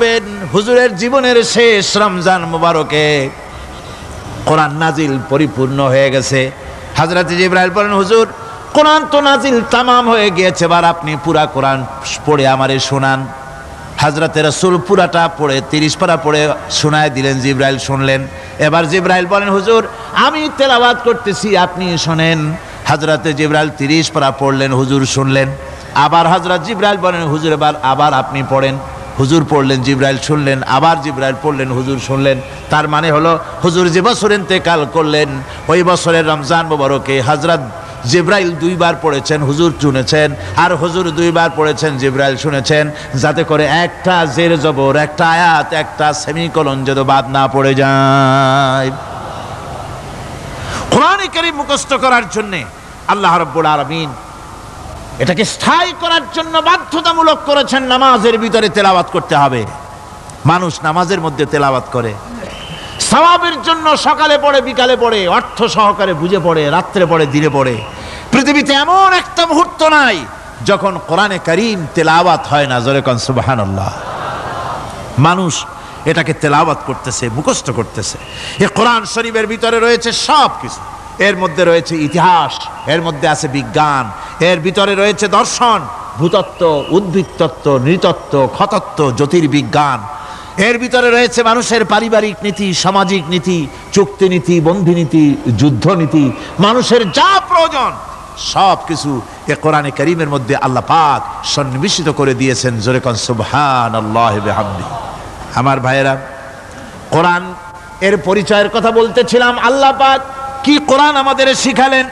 করবেন হুজুরের জীবনের শেষ রমজান মুবারকে কোরআন নাজিল পরিপূর্ণ হয়ে গেছে। হযরত জিবরাইল বলেন, হুজুর কোরআন তো নাজিল তামাম হয়ে গিয়েছে, এবার আপনি পুরা কোরআন পড়ে আমারে শোনান। হযরত রাসূল পুরাটা পড়ে 30 পারা পড়ে শোনায় দিলেন। জিবরাইল শুনলেন। এবার জিবরাইল বলেন, হুজুর আমি তেলাওয়াত করতেছি, আপনি শোনেন। হযরত জিবরাইল 30 পারা পড়লেন, হুজুর শুনলেন। আবার হযরত জিবরাইল বলেন, হুজুর আবার আপনি পড়েন। হুজুর পড়লেন, জিবরাইল শুনলেন। আবার জিবরাইল পড়লেন, হুজুর শুনলেন। তার মানে হলো হুজুর যে বছর ইন্তেকাল করলেন ওই বছরের রমজান মুবারকে হযরত জিবরাইল 2 বার পড়েছেন, হুজুর শুনেছেন, আর হুজুর 2 বার পড়েছেন, জিবরাইল শুনেছেন, যাতে করে একটা জের জবর, একটা আয়াত, একটা সেমিকোলন যেন বাদ না পড়ে যায়। কোরআনে কারীম মুখস্থ করার জন্য আল্লাহ রাব্বুল আলামিন এটাকে স্থায়ী করার জন্য বাধ্যতামূলক করেছেন, নামাজের ভিতরে তেলাওয়াত করতে হবে। মানুষ নামাজের মধ্যে তেলাওয়াত করে সওয়াবের জন্য, সকালে পড়ে বিকালে পড়ে, অর্থ সহকারে বুঝে পড়ে, রাত্রে পড়ে দিনে পড়ে। পৃথিবীতে এমন একটা মুহূর্ত নাই যখন কোরআনে কারীম তেলাওয়াত হয় না। জোরে কোন সুবহানাল্লাহ। মানুষ এটাকে তেলাওয়াত করতেছে, মুখস্থ করতেছে। এই কোরআন শরীফের ভিতরে রয়েছে সব কিছু। এর মধ্যে রয়েছে ইতিহাস, এর মধ্যে আছে বিজ্ঞান, এর ভিতরে রয়েছে দর্শন, ভূতত্ত্ব, উদ্ভিদতত্ত্ব, নৃতত্ত্ব, খতত্ত্ব, জ্যোতির্বিজ্ঞান। এর ভিতরে রয়েছে মানুষের পারিবারিক নীতি, সামাজিক নীতি, চুক্তি নীতি, বন্ধি নীতি, যুদ্ধ নীতি, মানুষের যা প্রয়োজন সব কিছু এ কোরআনে কারীমের মধ্যে আল্লাহ পাক সন্নিবেশিত করে দিয়েছেন। জোরে কোন সুবহানাল্লাহি ওয়া বিহামদিহি। আমার ভাইয়েরা, কোরআন এর পরিচয়ের কথা বলতেছিলাম। আল্লাহ পাক কি কোরআন আমাদের শিখালেন,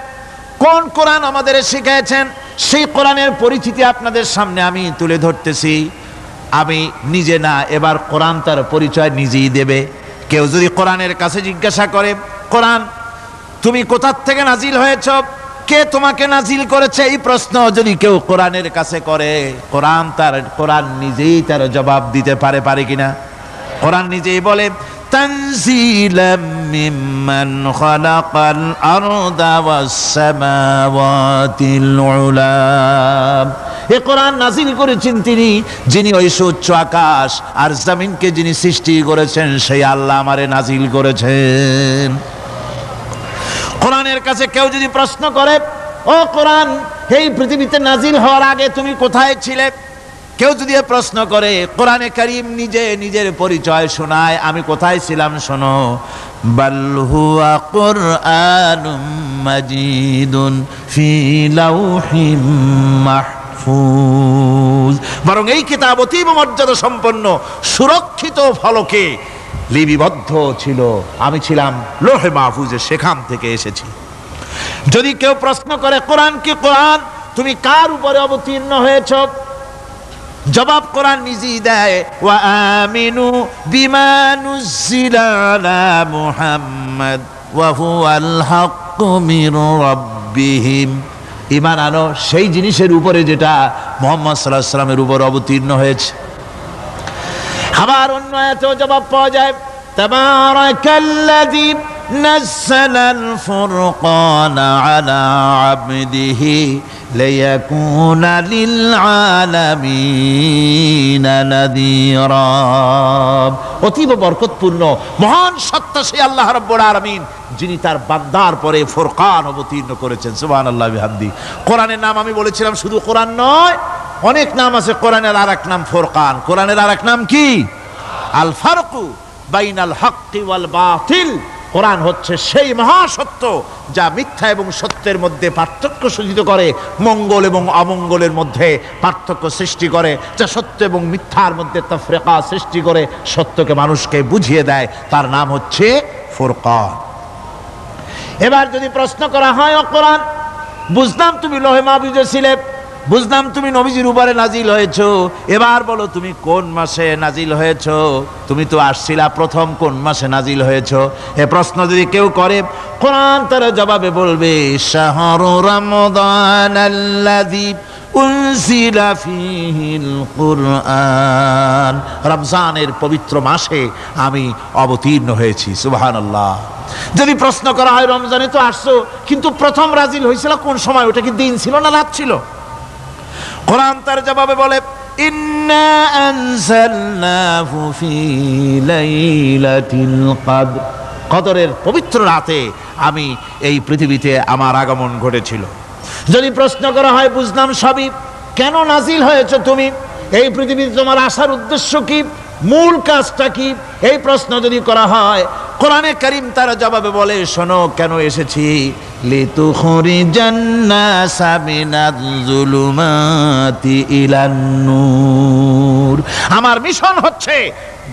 কোন কোরআন আমাদের শিখিয়েছেন, সেই কোরআনের পরিচিতি আপনাদের সামনে আমি তুলে ধরতেছি। আমি নিজে না, এবার কোরআন তার পরিচয় নিজেই দেবে। কেউ যদি কোরআনের কাছে জিজ্ঞাসা করে, কোরআন তুমি কোথা থেকে নাজিল হয়েছ, কে তোমাকে নাজিল করেছে, এই প্রশ্ন যদি কেউ কোরআনের কাছে করে, কোরআন নিজেই তার জবাব দিতে পারে কিনা? কোরআন নিজেই বলে, তানজিলাম মিম্মান খালাকাল আরদা ওয়াস সামাওয়াতিল উলা। এ কোরআন নাজিল করেছেন তিনি, যিনি ওই সুউচ্চ আকাশ আর জমিনকে যিনি সৃষ্টি করেছেন, সেই আল্লাহ আমারে নাজিল করেছেন। কোরআনের কাছে কেউ যদি প্রশ্ন করে, ও কোরআন এই পৃথিবীতে নাজিল হওয়ার আগে তুমি কোথায় ছিলে, কেউ যদি প্রশ্ন করে, কোরআনে কারীম নিজে নিজের পরিচয় শোনায়, আমি কোথায় ছিলাম শোনো। বাল হুয়া কুরআনুম মাজিদুন ফি লাউহিম মাহফুজ। বরং এই কিতাব অতীব মর্যাদা সম্পন্ন সুরক্ষিত ফলকে লিপিবদ্ধ ছিল, আমি ছিলাম লৌহে মাহফুজে, সেখান থেকে এসেছি। যদি কেউ প্রশ্ন করে, কোরআন কি, কোরআন তুমি কার উপরে অবতীর্ণ হয়েছ, জবাব কোরআন নিজেই দেয়, ওয়া আমিনু বিমা নুজিলা আলা মুহাম্মাদ ওয়া হুয়াল হাক্কু মির রাব্বিহিম। ঈমান আনো সেই জিনিসের উপরে যেটা মুহাম্মদ সাল্লাল্লাহু আলাইহি ওয়াসাল্লামের উপর অবতীর্ণ হয়েছে। আবার অন্য আয়াতেও জবাব পাওয়া যায়, তাবারাকাল্লাযী নাযালাল ফুরকানা আলা আবদিহি লিয়াকুনা লিল আলামিনা নাযীরা। অতীব বরকতপূর্ণ মহান সত্তা সেই আল্লাহ রাব্বুল আলামিন, যিনি তার বান্দার পরে ফুরকান অবতীর্ণ করেছেন। সুবহানাল্লাহি ওয়া বিহামদিহি। কোরআনের নাম আমি বলেছিলাম শুধু কোরআন নয়, অনেক নাম আছে। কোরআনের আরেক নাম ফুরকান। কোরআনের আরেক নাম কি? আল ফারকু বাইনাল হাক্কি ওয়াল বাতিল। কোরআন হচ্ছে সেই মহাসত্য যা মিথ্যা এবং সত্যের মধ্যে পার্থক্য সূচিত করে, মঙ্গল এবং অমঙ্গলের মধ্যে পার্থক্য সৃষ্টি করে, যা সত্য এবং মিথ্যার মধ্যে তাফরিকা সৃষ্টি করে, সত্যকে মানুষকে বুঝিয়ে দেয়। তার নাম হচ্ছে ফুরকান। এবার যদি প্রশ্ন করা হয়, ও কোরআন বুঝলাম তুমি লৌহে মাহফুজে ছিলে, বুঝলাম তুমি নবীজির উপরে নাজিল হয়েছো, এবার বলো তুমি কোন মাসে নাজিল হয়েছো, তুমি তো আসছিলা প্রথম কোন মাসে নাজিল হয়েছো? এ প্রশ্ন যদি কেউ করে, কোরআন তার জবাবে বলবে, শাহরু রমাদানাল্লাযী উনজিলা ফীহিল কুরআন। রমজানের পবিত্র মাসে আমি অবতীর্ণ হয়েছি। সুবহানাল্লাহ। যদি প্রশ্ন করা হয়, রমজানে তো আসছো, কিন্তু প্রথম নাজিল হয়েছিল কোন সময়? ওটা কি দিন ছিল না রাত ছিল? কোরআন তার জবাবে বলে, ইন্না আনজালনাহু ফি লাইলাতিল কদর, কদরের পবিত্র রাতে আমি এই পৃথিবীতে আমার আগমন ঘটেছিল। যদি প্রশ্ন করা হয় বুঝলাম সবই, কেন নাজিল হয়েছে তুমি, এই পৃথিবীতে তোমার আসার উদ্দেশ্য কি, মূল কাজটা কি, এই প্রশ্ন যদি করা হয়, কোরআনে কারীম তার জবাবে বলে, শোনো কেন এসেছি, লিতুখরিজান নাসা মিনাজ যুলুমাতি ইলান নূর। আমার মিশন হচ্ছে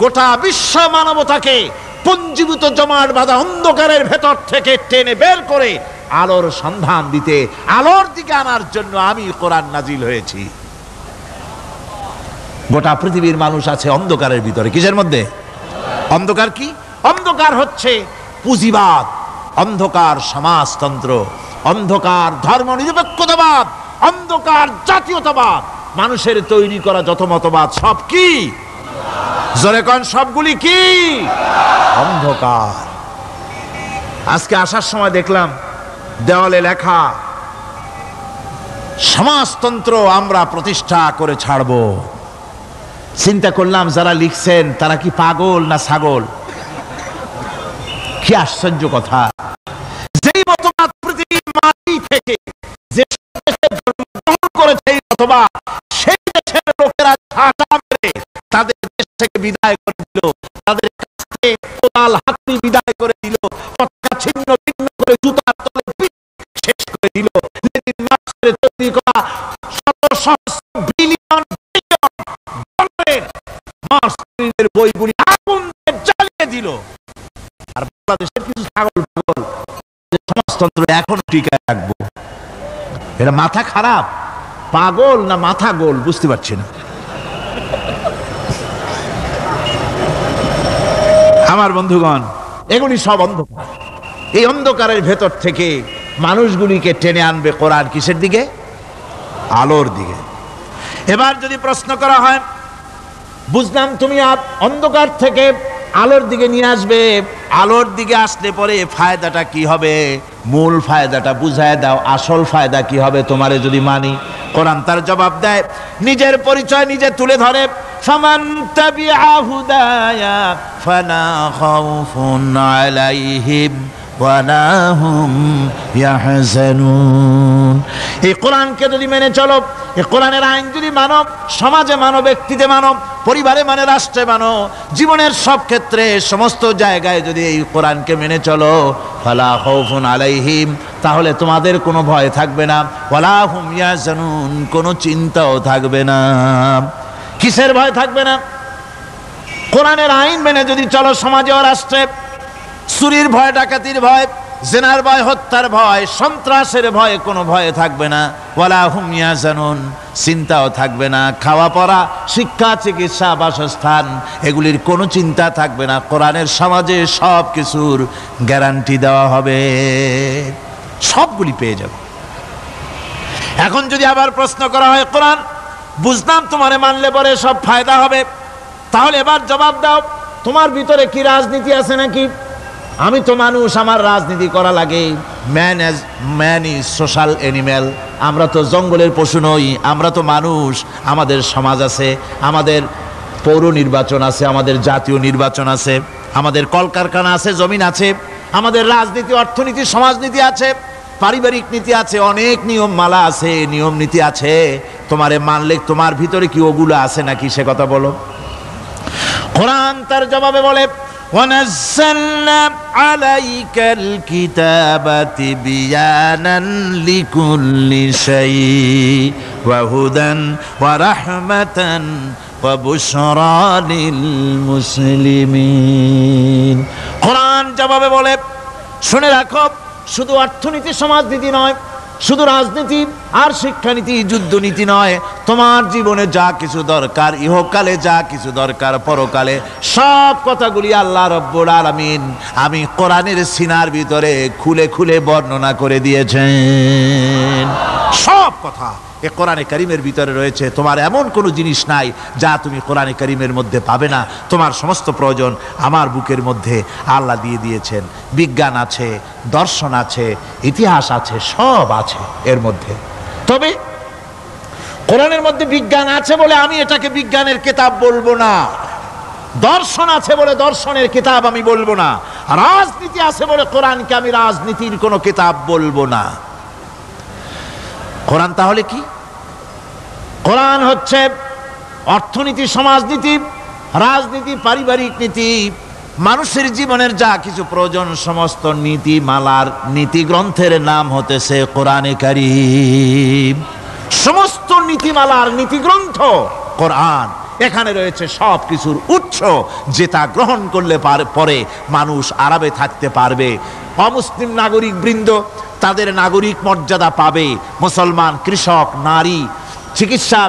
গোটা বিশ্ব মানবতাকে পুঞ্জীভূত জমাট বাঁধা অন্ধকারের ভেতর থেকে টেনে বের করে আলোর সন্ধান দিতে, আলোর দিকে আনার জন্য আমি কোরআন নাজিল হয়েছি। গোটা পৃথিবীর মানুষ আছে অন্ধকারের ভিতরে। কিসের মধ্যে? অন্ধকার কি? অন্ধকার হচ্ছে পুঁজিবাদ, অন্ধকার সমাজতন্ত্র, অন্ধকার ধর্ম নিরপেক্ষতাবাদ, অন্ধকার জাতীয়তাবাদ। মানুষের তৈরি করা যত মতবাদ সব কি? জোরে কোন, সবগুলি কি? অন্ধকার। আজকে আসার সময় দেখলাম দেওয়ালে লেখা, সমাজতন্ত্র আমরা প্রতিষ্ঠা করে ছাড়ব। চিন্তা করলাম যারা লিখছেন তারা কি পাগল না ছাগল? কি আশ্চর্য কথা! যেই মতবাদ পৃথিবীর মাটি থেকে যে দেশে জন্মগ্রহণ করেছে এই মতবাদ, সেই দেশের লোকেরা ঝাঁটা মেরে তাদের দেশ থেকে বিদায় করে দিল, তাদের কাছ থেকে কোদাল হাতি বিদায় করে দিল, পতাকা ছিন্ন ভিন্ন করে জুতার তলে শেষ করে দিল। লেনিন মার্ক্সের তৈরি করা শত সহস্র বিলিয়ন মার্ক্সের বইগুলি আগুন দিয়ে জ্বালিয়ে দিল। আর বাংলাদেশের কিছু ছাগল পাগল সমাজতন্ত্র এখন টিকায় রাখবো, এরা মাথা খারাপ, পাগল না মাথা গোল বুঝতে পারছি না। আমার বন্ধুগণ, এগুলি সব অন্ধকার। এই অন্ধকারের ভেতর থেকে মানুষগুলিকে টেনে আনবে কোরআন কিসের দিকে? আলোর দিকে। এবার যদি প্রশ্ন করা হয়, বুঝলাম তুমি অন্ধকার থেকে আলোর দিকে নিয়ে আসবে, আলোর দিকে আসলে পরে ফায়দাটা কি হবে? মূল ফায়দাটা বুঝায় দাও, আসল ফায়দা কি হবে তোমারে যদি মানি? কোরআন তার জবাব দেয়, নিজের পরিচয় নিজে তুলে ধরে, ফামান তাবিআ হুদায়া ফালা খাউফুন আলাইহিম ওয়ালা হুম ইয়াহজানুন। এই কোরআনকে যদি মেনে চলো, এই কোরআনের আইন যদি মানো, সমাজে মানো, ব্যক্তিতে মানো, পরিবারে মানে, রাষ্ট্রে মানো, জীবনের সব ক্ষেত্রে সমস্ত জায়গায় যদি এই কোরআনকে মেনে চলো, ফালা খাউফুন আলাইহিম, তাহলে তোমাদের কোনো ভয় থাকবে না, ওয়ালা হুম ইয়াহজানুন, কোনো চিন্তাও থাকবে না। কিসের ভয় থাকবে না? কোরআনের আইন মেনে যদি চলো সমাজে ও রাষ্ট্রে, চুরির ভয়, ডাকাতির ভয়, জেনার ভয়, হত্যার ভয়, সন্ত্রাসের ভয়, কোনো ভয় থাকবে না। ওয়ালা হুম ইয়াহজানুন, চিন্তাও থাকবে না। খাওয়া পড়া, শিক্ষা, চিকিৎসা, বাসস্থান, এগুলির কোনো চিন্তা থাকবে না। কোরআনের সমাজে সব কিছুর গ্যারান্টি দেওয়া হবে, সবগুলি পেয়ে যাবে। এখন যদি আবার প্রশ্ন করা হয়, কোরআন বুঝলাম তোমারে মানলে পরে সব ফায়দা হবে, তাহলে এবার জবাব দাও, তোমার ভিতরে কি রাজনীতি আছে নাকি? আমি তো মানুষ, আমার রাজনীতি করা লাগে। Man is social animal. আমরা তো জঙ্গলের পশু নই, আমরা তো মানুষ। আমাদের সমাজ আছে, আমাদের পৌর নির্বাচন আছে, আমাদের জাতীয় নির্বাচন আছে, আমাদের কলকারখানা আছে, জমিন আছে, আমাদের রাজনীতি, অর্থনীতি, সমাজনীতি আছে, পারিবারিক নীতি আছে, অনেক নিয়ম মালা আছে, নিয়ম নীতি আছে। তোমারে মানলে তোমার ভিতরে কি ওগুলো আছে নাকি সে কথা বলো। কোরআন তার জবাবে বলে, وَنَزَّلْنَا عَلَيْكَ الْكِتَابَ تِبْيَانًا لِكُلِّ شَيْءٍ وَهُدًى وَرَحْمَةً وَبُشْرَى لِلْمُسْلِمِينَ। কোরআন জবাবে বলে, শুনে রাখো, শুধু অর্থনীতি সমাজনীতি নয়, শুধু রাজনীতি আর শিক্ষানীতি, যুদ্ধনীতি নয়, তোমার জীবনে যা কিছু দরকার, ইহকালে যা কিছু দরকার, পরকালে, সব কথাগুলি আল্লাহ রব্বুল আলামিন আমি কোরআনের সিনার ভিতরে খুলে খুলে বর্ণনা করে দিয়েছেন। সব কথা এ কোরআনে কারীমের ভিতরে রয়েছে। তোমার এমন কোনো জিনিস নাই যা তুমি কোরআনে কারীমের মধ্যে পাবে না। তোমার সমস্ত প্রয়োজন আমার বুকের মধ্যে আল্লাহ দিয়ে দিয়েছেন। বিজ্ঞান আছে, দর্শন আছে, ইতিহাস আছে, সব আছে এর মধ্যে। তবে কোরআনের মধ্যে বিজ্ঞান আছে বলে আমি এটাকে বিজ্ঞানের কিতাব বলবো না, দর্শন আছে বলে দর্শনের কিতাব আমি বলবো না, রাজনীতি আছে বলে কোরআনকে আমি রাজনীতির কোনো কিতাব বলবো না। কোরআন তাহলে কি? কোরআন হচ্ছে অর্থনীতি, সমাজনীতি, রাজনীতি, পারিবারিক নীতি, মানুষের জীবনের যা কিছু প্রয়োজন সমস্ত নীতিমালার নীতি গ্রন্থের নাম হতেছে কোরআনে কারীম। সমস্ত নীতিমালার নীতি গ্রন্থ কোরআন। এখানে রয়েছে সব কিছুর উৎস, যেটা গ্রহণ করলে পরে মানুষ আরামে থাকতে পারবে। অমুসলিম নাগরিক বৃন্দ তাদের নাগরিক মর্যাদা পাবে। মুসলমান, কৃষক, নারী, চিকিৎসা,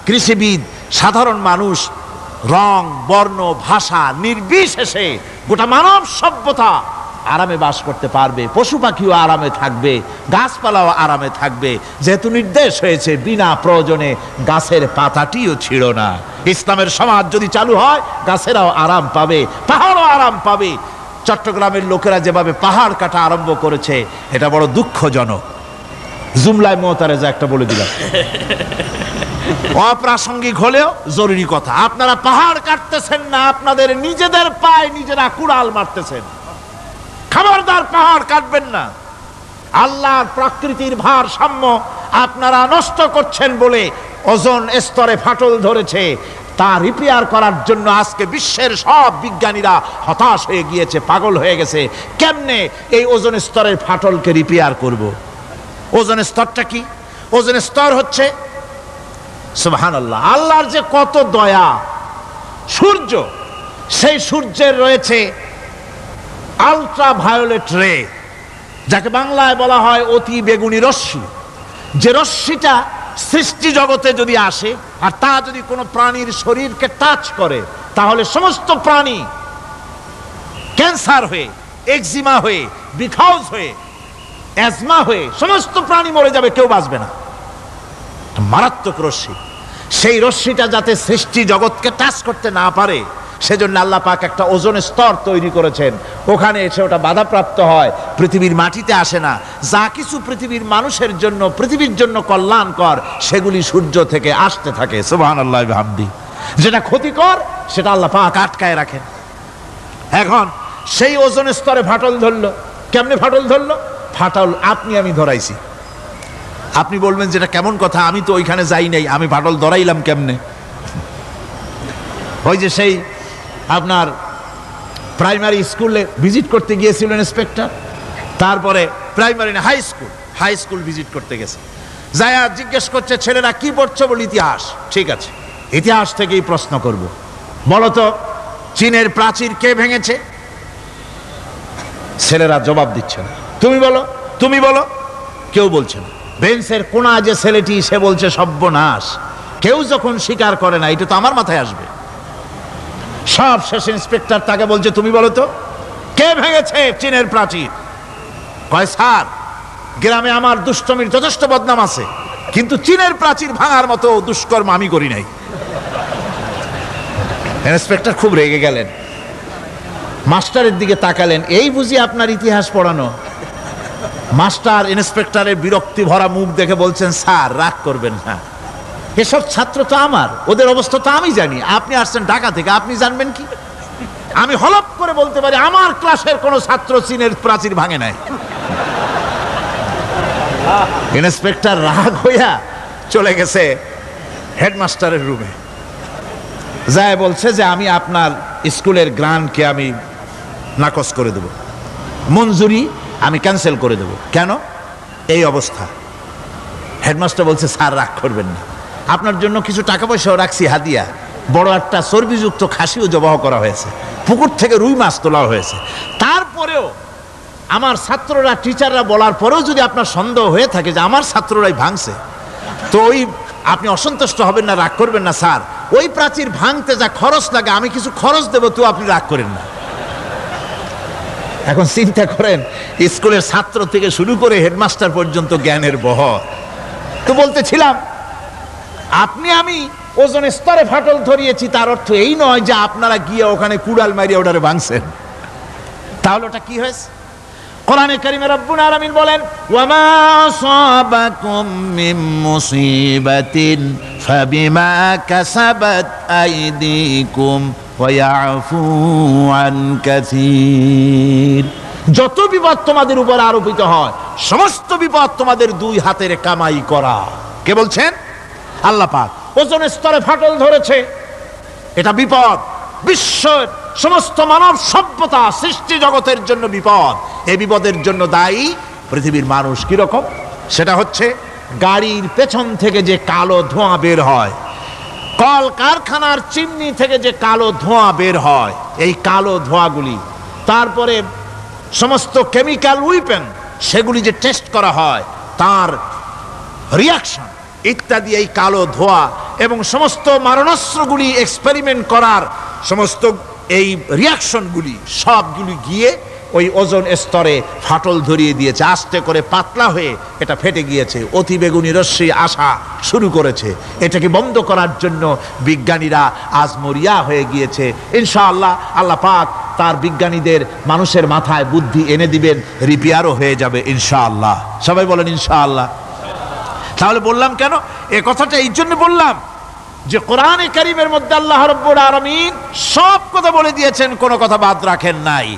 কৃষিবিদ, সাধারণ মানুষ, রং, বর্ণ, ভাষা নির্বিশেষে গোটা মানব সভ্যতা আরামে বাস করতে পারবে। পশু পাখিও আরামে থাকবে, গাছপালাও আরামে থাকবে, যেহেতু নির্দেশ হয়েছে বিনা প্রয়োজনে গাছের পাতাটিও ছিঁড়ো না। ইসলামের সমাজ যদি চালু হয় গাছেরাও আরাম পাবে, পাহাড়ও আরাম পাবে। চট্টগ্রামের লোকেরা যেভাবে পাহাড় কাটা আরম্ভ করেছে এটা বড় দুঃখজনক। জুমলায় মোতারেজা একটা বলে দিলাম, অপ্রাসঙ্গিক হলেও জরুরি কথা। আপনারা পাহাড় কাটতেছেন না, আপনাদের নিজেদের পায়ে নিজেরা কুড়াল মারতেছেন। খবরদার পাহাড় কাটবেন না। আল্লাহর প্রকৃতির ভারসাম্য আপনারা নষ্ট করছেন বলে ওজোন স্তরে ফাটল ধরেছে। তা রিপেয়ার করার জন্য আজকে বিশ্বের সব বিজ্ঞানীরা হতাশ হয়ে গিয়েছে, পাগল হয়ে গেছে। কেমনে এই ওজোন স্তরের ফাটলকে রিপেয়ার করব? ওজোন স্তরটা কি? ওজোন স্তর হচ্ছে সুবহানাল্লাহ, আল্লাহর যে কত দয়া। সূর্য, সেই সূর্যের রয়েছে আলট্রা ভায়োলেট রে, যাকে বাংলায় বলা হয় অতি বেগুনি রশ্মি। যে রশ্মিটা সৃষ্টি জগতে যদি আসে আর তা যদি কোনো প্রাণীর শরীরকে টাচ করে, তাহলে সমস্ত প্রাণী ক্যান্সার হয়ে, এক্সিমা হয়ে, বিখাউজ হয়ে, অ্যাজমা হয়ে সমস্ত প্রাণী মরে যাবে, কেউ বাঁচবে না। মারাত্মক রশ্মি। সেই রশ্মিটা যাতে সৃষ্টি জগৎকে টাচ করতে না পারে সেজন্য আল্লাহ পাক একটা ওজোন স্তর তৈরি করেছেন। ওখানে এসে ওটা বাধাপ্রাপ্ত হয়, পৃথিবীর মাটিতে আসে না। যা কিছু পৃথিবীর মানুষের জন্য, পৃথিবীর জন্য কল্যাণকর, সেগুলি সূর্য থেকে আসতে থাকে। সুবহানাল্লাহ বিহামদি। যেটা ক্ষতিকর সেটা আল্লাহ পাক আটকায় রাখেন। এখন সেই ওজোন স্তরে ফাটল ধরলো। কেমনে ফাটল ধরলো? ফাটল আপনি আমি ধরাইছি। আপনি বলবেন যেটা কেমন কথা, আমি তো ওইখানে যাই নাই, আমি ফাটল ধরাইলাম কেমনে? ওই যে সেই আপনার প্রাইমারি স্কুলে ভিজিট করতে গিয়েছিলেন ইন্সপেক্টর, তারপরে প্রাইমারি না হাই স্কুল ভিজিট করতে গেছে, যায়া জিজ্ঞেস করছে ছেলেরা কি পড়ছো? বলে ইতিহাস। ঠিক আছে, ইতিহাস থেকেই প্রশ্ন করব। বলতো চীনের প্রাচীর কে ভেঙেছে? ছেলেরা জবাব দিচ্ছে না। তুমি বলো, তুমি বলো, কেউ বলছে না। বেঞ্চের কোনা যে ছেলেটি, সে বলছে সর্বনাশ। কেউ যখন স্বীকার করে না, এটা তো আমার মাথায় আসবে। সব শেষ ইন্সপেক্টর তাকে বলছে তুমি বলো তো কে ভেঙেছে চীনের প্রাচীর? কয় স্যার, গ্রামে আমার দুষ্টমির যথেষ্ট বদনাম আছে, কিন্তু চীনের প্রাচীর ভাঙার মতো দুষ্কর্ম আমি করি নাই। ইন্সপেক্টর খুব রেগে গেলেন, মাস্টারের দিকে তাকালেন, এই বুঝি আপনার ইতিহাস পড়ানো? মাস্টার ইন্সপেক্টরের বিরক্তি ভরা মুখ দেখে বলছেন স্যার রাগ করবেন না, এসব ছাত্র তো আমার, ওদের অবস্থা তো আমি জানি। আপনি আসছেন ঢাকা থেকে, আপনি জানবেন কি? আমি হলপ করে বলতে পারি আমার ক্লাসের কোন ছাত্র চীনের প্রাচীর ভাঙে নাই। ইন্সপেক্টর রাগ হইয়া চলে গেছে হেডমাস্টারের রুমে, যায় বলছে যে আমি আপনার স্কুলের গ্রান্টকে আমি নাকচ করে দেব, মঞ্জুরি আমি ক্যান্সেল করে দেব। কেন? এই অবস্থা। হেডমাস্টার বলছে স্যার রাগ করবেন না, আপনার জন্য কিছু টাকা পয়সাও রাখছি হাদিয়া। বড় একটা চর্বিযুক্ত খাসিও জবাহ করা হয়েছে, পুকুর থেকে রুই মাছ তোলা হয়েছে। তারপরেও আমার ছাত্ররা, টিচাররা বলার পরেও যদি আপনার সন্দেহ হয়ে থাকে যে আমার ছাত্ররাই ভাঙছে, তো ওই আপনি অসন্তুষ্ট হবেন না, রাগ করবেন না। স্যার ওই প্রাচীর ভাঙতে যা খরচ লাগে আমি কিছু খরচ দেবো, তো আপনি রাগ করেন না। এখন চিন্তা করেন, স্কুলের ছাত্র থেকে শুরু করে হেডমাস্টার পর্যন্ত জ্ঞানের বহর। তো বলতেছিলাম আপনি আমি ওজোন স্তরে ফাটল ধরিয়েছি, তার অর্থ এই নয় যে আপনারা গিয়ে ওখানে কুড়াল মারিয়ে ওটারে ভাঙছেন। তাহলে ওটা কি হয়েছে? কোরআনে কারীমে রব্বুল আলামিন বলেন, ওয়ামা আসাবাকুম মিন মুসিবাতিন ফাবিমা কাসাবাত আইদিকুম ওয়া ইয়াফু আন কাসীর। যত বিপদ তোমাদের উপর আরোপিত হয়, সমস্ত বিপদ তোমাদের দুই হাতের কামাই করা। কে বলছেন? আল্লাহ পাক। ওজোন স্তরে ফাটল ধরেছে, এটা বিপদ। বিশ্বের সমস্ত মানব সভ্যতা সৃষ্টি জগতের জন্য বিপদ। এই বিপদের জন্য দায়ী পৃথিবীর মানুষ। কিরকম? সেটা হচ্ছে গাড়ির পেছন থেকে যে কালো ধোঁয়া বের হয়, কল কারখানার চিমনি থেকে যে কালো ধোঁয়া বের হয়, এই কালো ধোঁয়াগুলি, তারপরে সমস্ত কেমিক্যাল উইপেন সেগুলি যে টেস্ট করা হয়, তার রিয়াকশন ইত্যাদি, এই কালো ধোঁয়া এবং সমস্ত মারণাস্ত্রগুলি এক্সপেরিমেন্ট করার সমস্ত এই রিয়াকশনগুলি সবগুলি গিয়ে ওই ওজোন স্তরে ফাটল ধরিয়ে দিয়েছে। আস্তে করে পাতলা হয়ে এটা ফেটে গিয়েছে, অতি বেগুনি রশ্মি আসা শুরু করেছে। এটাকে বন্ধ করার জন্য বিজ্ঞানীরা আজ মরিয়া হয়ে গিয়েছে। ইনশাআল্লাহ আল্লাহ পাক তার বিজ্ঞানীদের মানুষের মাথায় বুদ্ধি এনে দিবেন, রিপেয়ারও হয়ে যাবে ইনশাআল্লাহ। সবাই বলেন ইনশাআল্লাহ। তাহলে বললাম কেন এ কথাটা? এই জন্য বললাম যে কোরআনে কারীমের মধ্যে আল্লাহ রাব্বুল আলামিন সব কথা বলে দিয়েছেন, কোনো কথা বাদ রাখেন নাই।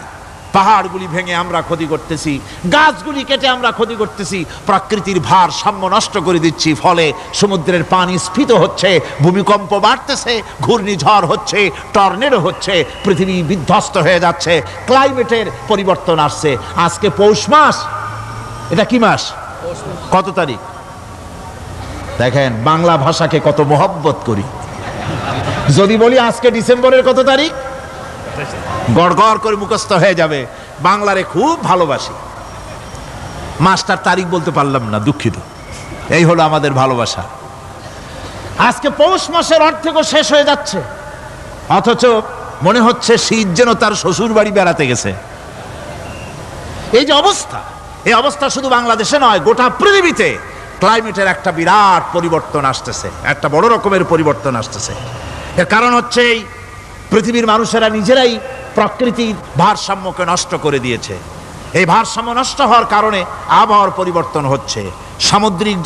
পাহাড়গুলি ভেঙে আমরা ক্ষতি করতেছি, গাছগুলি কেটে আমরা ক্ষতি করতেছি, প্রকৃতির ভারসাম্য নষ্ট করে দিচ্ছি, ফলে সমুদ্রের পানি স্ফীত হচ্ছে, ভূমিকম্প বাড়তেছে, ঘূর্ণিঝড় হচ্ছে, টর্নেডো হচ্ছে, পৃথিবী বিধ্বস্ত হয়ে যাচ্ছে, ক্লাইমেটের পরিবর্তন আসছে। আজকে পৌষ মাস, এটা কি মাস? কত তারিখ? দেখেন বাংলা ভাষাকে কত মহব্বত করি। যদি বলি আজকে ডিসেম্বরের কত তারিখ, গড় গড় করে মুখস্থ হয়ে যাবে। বাংলারে খুব ভালোবাসি, মাসটার তারিখ বলতে পারলাম না, দুঃখিত। এই হলো আমাদের ভালোবাসা। আজকে পৌষ মাসের অর্ধেকও শেষ হয়ে যাচ্ছে, অথচ মনে হচ্ছে শীত যেন তার শ্বশুর বাড়ি বেড়াতে গেছে। এই যে অবস্থা, এই অবস্থা শুধু বাংলাদেশে নয়, গোটা পৃথিবীতে ক্লাইমেটের একটা বিরাট পরিবর্তন আসতেছে, একটা বড় রকমের পরিবর্তন আসতেছে। এর কারণ হচ্ছে এই পৃথিবীর মানুষেরা নিজেরাই প্রকৃতির ভারসাম্যকে নষ্ট করে দিয়েছে। এই ভারসাম্য নষ্ট হওয়ার কারণে আবহাওয়ার পরিবর্তন হচ্ছে, সামুদ্রিক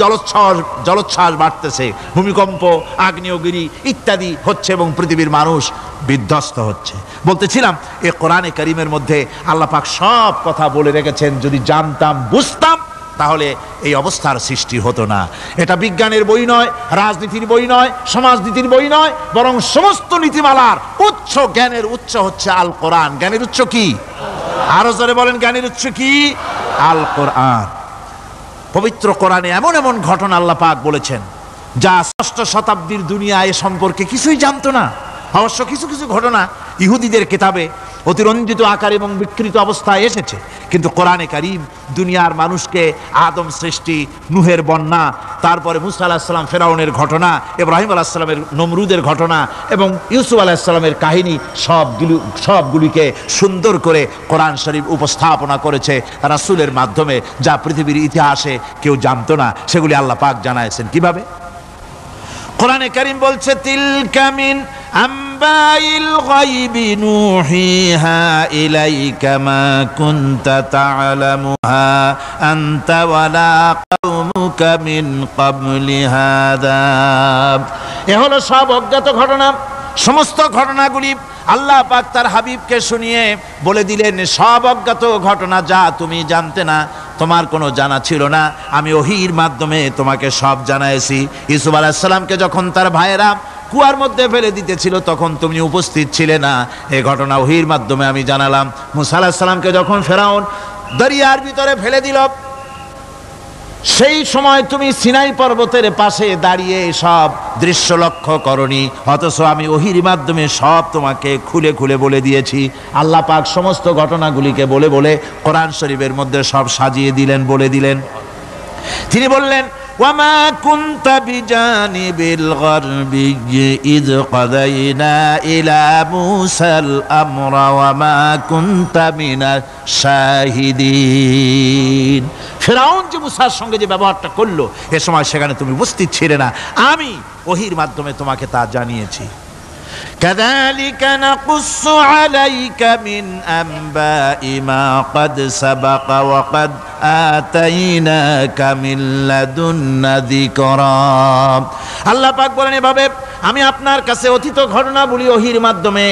জলোচ্ছ্বাস বাড়তেছে, ভূমিকম্প, আগ্নেয়গিরি ইত্যাদি হচ্ছে এবং পৃথিবীর মানুষ বিধ্বস্ত হচ্ছে। বলতেছিলাম এই কোরআনে কারীমের মধ্যে আল্লাহ পাক সব কথা বলে রেখেছেন। যদি জানতাম, বুঝতাম, তাহলে এই অবস্থার সৃষ্টি হতো না। এটা বিজ্ঞানের বই নয়, রাজনীতির বই নয়, সমাজনীতির বই নয়, বরং সমস্ত নীতিমালার উচ্চ, জ্ঞানের উচ্চ হচ্ছে আল কোরআন। জ্ঞানের উচ্চ কি? আরো জোরে বলেন, জ্ঞানের উচ্চ কি? আল কোরআন। পবিত্র কোরআনে এমন এমন ঘটনা আল্লাহ পাক বলেছেন যা ষষ্ঠ শতাব্দীর দুনিয়া এ সম্পর্কে কিছুই জানতো না। অবশ্য কিছু কিছু ঘটনা ইহুদিদের কিতাবে অতিরঞ্জিত আকার এবং বিকৃত অবস্থায় এসেছে, কিন্তু কোরআনে কারীম দুনিয়ার মানুষকে আদম সৃষ্টি, নূহের বন্যা, তারপরে মুসা আলাইহিস সালাম ফেরাউনের ঘটনা, ইব্রাহিম আলাইহিস সালামের নমরুদের ঘটনা এবং ইউসুফ আলাইহিস সালামের কাহিনী সবগুলিকে সুন্দর করে কোরআন শরীফ উপস্থাপনা করেছে রাসূলের মাধ্যমে, যা পৃথিবীর ইতিহাসে কেউ জানতো না। সেগুলি আল্লাহ পাক জানাইছেন কিভাবে? কোরআনে কারীম বলছে, তিলকা মিন আম্বাইল গায়বি নূহিহা ইলাইকা মা কুনতা তা'লামুহা আনতা ওয়ালা কওমুকা মিন ক্বাবলি হাযা। এ হলো সব অজ্ঞাত ঘটনা। সমস্ত ঘটনাগুলি আল্লাহ পাক তার হাবিবকে শুনিয়ে বলে দিলেন, সব অজ্ঞাত ঘটনা যা তুমি জানতে না, তোমার কোনো জানা ছিল না, আমি ওহীর মাধ্যমে তোমাকে সব জানাইছি। ইউসুফ আলাইহিস সালামকে যখন তার ভাইয়েরা কুয়ার মধ্যে ফেলে দিতেছিল তখন তুমি উপস্থিত ছিলে না, এই ঘটনা ওহীর মাধ্যমে আমি জানালাম। মুসা আলাইহিস সালামকে যখন ফেরাউন দরিয়ার ভিতরে ফেলে দিল, সেই সময় তুমি সিনাই পর্বতের পাশে দাঁড়িয়ে সব দৃশ্য লক্ষ্য করনি, অথচ আমি ওহীর মাধ্যমে সব তোমাকে খুলে খুলে বলে দিয়েছি। আল্লাহ পাক সমস্ত ঘটনাগুলিকে বলে বলে কোরআন শরীফের মধ্যে সব সাজিয়ে দিলেন, বলে দিলেন। তিনি বললেন, ওয়ামা কুনতা বিজানিবিল গারবি ইয কাদাইনা ইলা মুসাল আমরা ওয়ামা কুনতা মিনাশ শাহিদিন। ফিরআউন যে মুসার সঙ্গে যে ব্যবহারটা করলো, এ সময় সেখানে তুমি উপস্থিত ছিলে না, আমি ওহীর মাধ্যমে তোমাকে তা জানিয়েছি। কাযালিকা নাকুসসু আলাইকা মিন আনবাই মা ক্বাদ সাবাকা ওয়া ক্বাদ আতাইনাকা মিন লাদুন্না যিকরা। আল্লাহ পাক বলেন, এভাবে আমি আপনার কাছে অতীত ঘটনাবলী ওহীর মাধ্যমে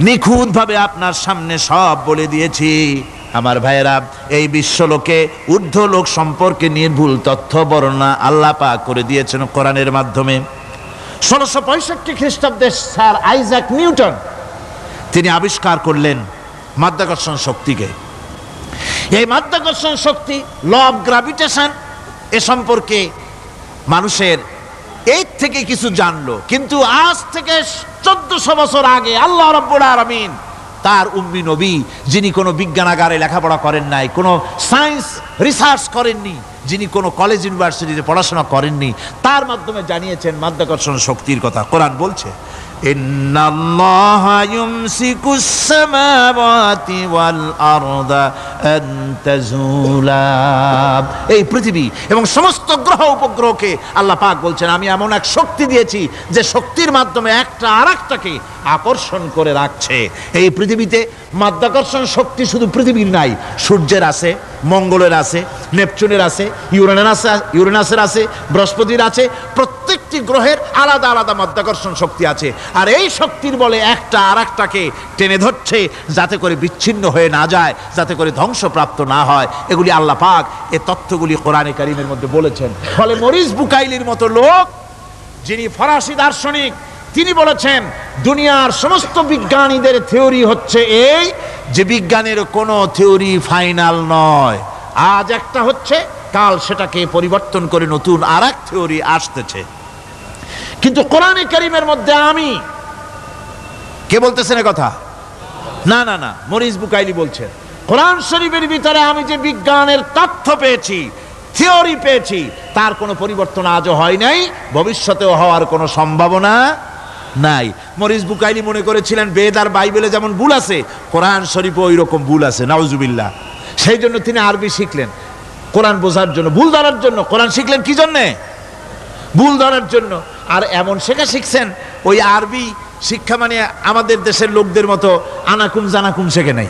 নিখুঁতভাবে আপনার সামনে সব বলে দিয়েছি। আমার ভাইয়েরা, এই বিশ্বলোকে ঊর্ধ্ব লোক সম্পর্কে নির্ভুল তথ্য বর্ণনা আল্লাহ পাক করে দিয়েছেন কোরআনের মাধ্যমে। 1665 খ্রিস্টাব্দে স্যার আইজাক নিউটন তিনি আবিষ্কার করলেন মাধ্যাকর্ষণ শক্তিকে। এই মাধ্যাকর্ষণ শক্তি, ল অফ গ্র্যাভিটেশন, এ সম্পর্কে মানুষের এই থেকে কিছু জানলো, কিন্তু আজ থেকে 1400 বছর আগে আল্লাহ রাব্বুল আলামিন তার উম্মি নবী, যিনি কোনো বিজ্ঞানাগারে লেখাপড়া করেন নাই, কোনো সায়েন্স রিসার্চ করেননি, যিনি কোনো কলেজ ইউনিভার্সিটিতে পড়াশোনা করেননি, তার মাধ্যমে জানিয়েছেন মাধ্যাকর্ষণ শক্তির কথা। কোরআন বলছে, ইন্নাল্লাহা ইউমসিকুস সামাওয়াতি ওয়াল আরদা আন তাজুলা। এই পৃথিবী এবং সমস্ত গ্রহ উপগ্রহকে আল্লাহ পাক বলছেন, আমি এমন এক শক্তি দিয়েছি যে শক্তির মাধ্যমে একটা আরেকটাকে আকর্ষণ করে রাখছে। এই পৃথিবীতে মাধ্যাকর্ষণ শক্তি শুধু পৃথিবীর নাই, সূর্যের আছে, মঙ্গলের আছে, নেপচুনের আছে, ইউরেনাসের আছে, বৃহস্পতির আছে। প্রত্যেকটি গ্রহের আলাদা আলাদা মাধ্যাকর্ষণ শক্তি আছে, আর এই শক্তির বলে একটা আরেকটাকে টেনে ধরছে যাতে করে বিচ্ছিন্ন হয়ে না যায়, যাতে করে ধ্বংসপ্রাপ্ত না হয়। এগুলি আল্লাহ পাক এই তথ্যগুলি কোরআনে কারীমের মধ্যে বলেছেন। ফলে মরিস বুকাইলির মতো লোক, যিনি ফরাসি দার্শনিক, তিনি বলেছেন দুনিয়ার সমস্ত বিজ্ঞানীদের থিওরি হচ্ছে এই যে বিজ্ঞানের কোনো থিওরি ফাইনাল নয়। আজ একটা হচ্ছে, কাল সেটাকে পরিবর্তন করে নতুন আরেক থিওরি আসতেছে। কিন্তু কোরআনে কারীমের মধ্যে আমি, কে বলতেছেন এ কথা? না না না, মরিস বুকাইলি বলছেন, কোরআন শরীফের ভিতরে আমি যে বিজ্ঞানের তথ্য পেয়েছি, থিওরি পেয়েছি, তার কোনো পরিবর্তন আজও হয় নাই, ভবিষ্যতেও হওয়ার কোনো সম্ভাবনা নাই। মরিস বুকাইলি মনে করেছিলেন বেদ আর বাইবেলে যেমন ভুল আছে, কোরআন শরীফে ওই রকম ভুল আছে, নাউজুবিল্লাহ। সেই জন্য তিনি আরবি শিখলেন কোরআন বোঝার জন্য, ভুল ধরার জন্য। কোরআন শিখলেন কি জন্যে? ভুল ধরার জন্য। আর এমন শেখা শিখছেন, ওই আরবি শিক্ষা মানে আমাদের দেশের লোকদের মতো আনাকুম জানাকুম শেখে নাই,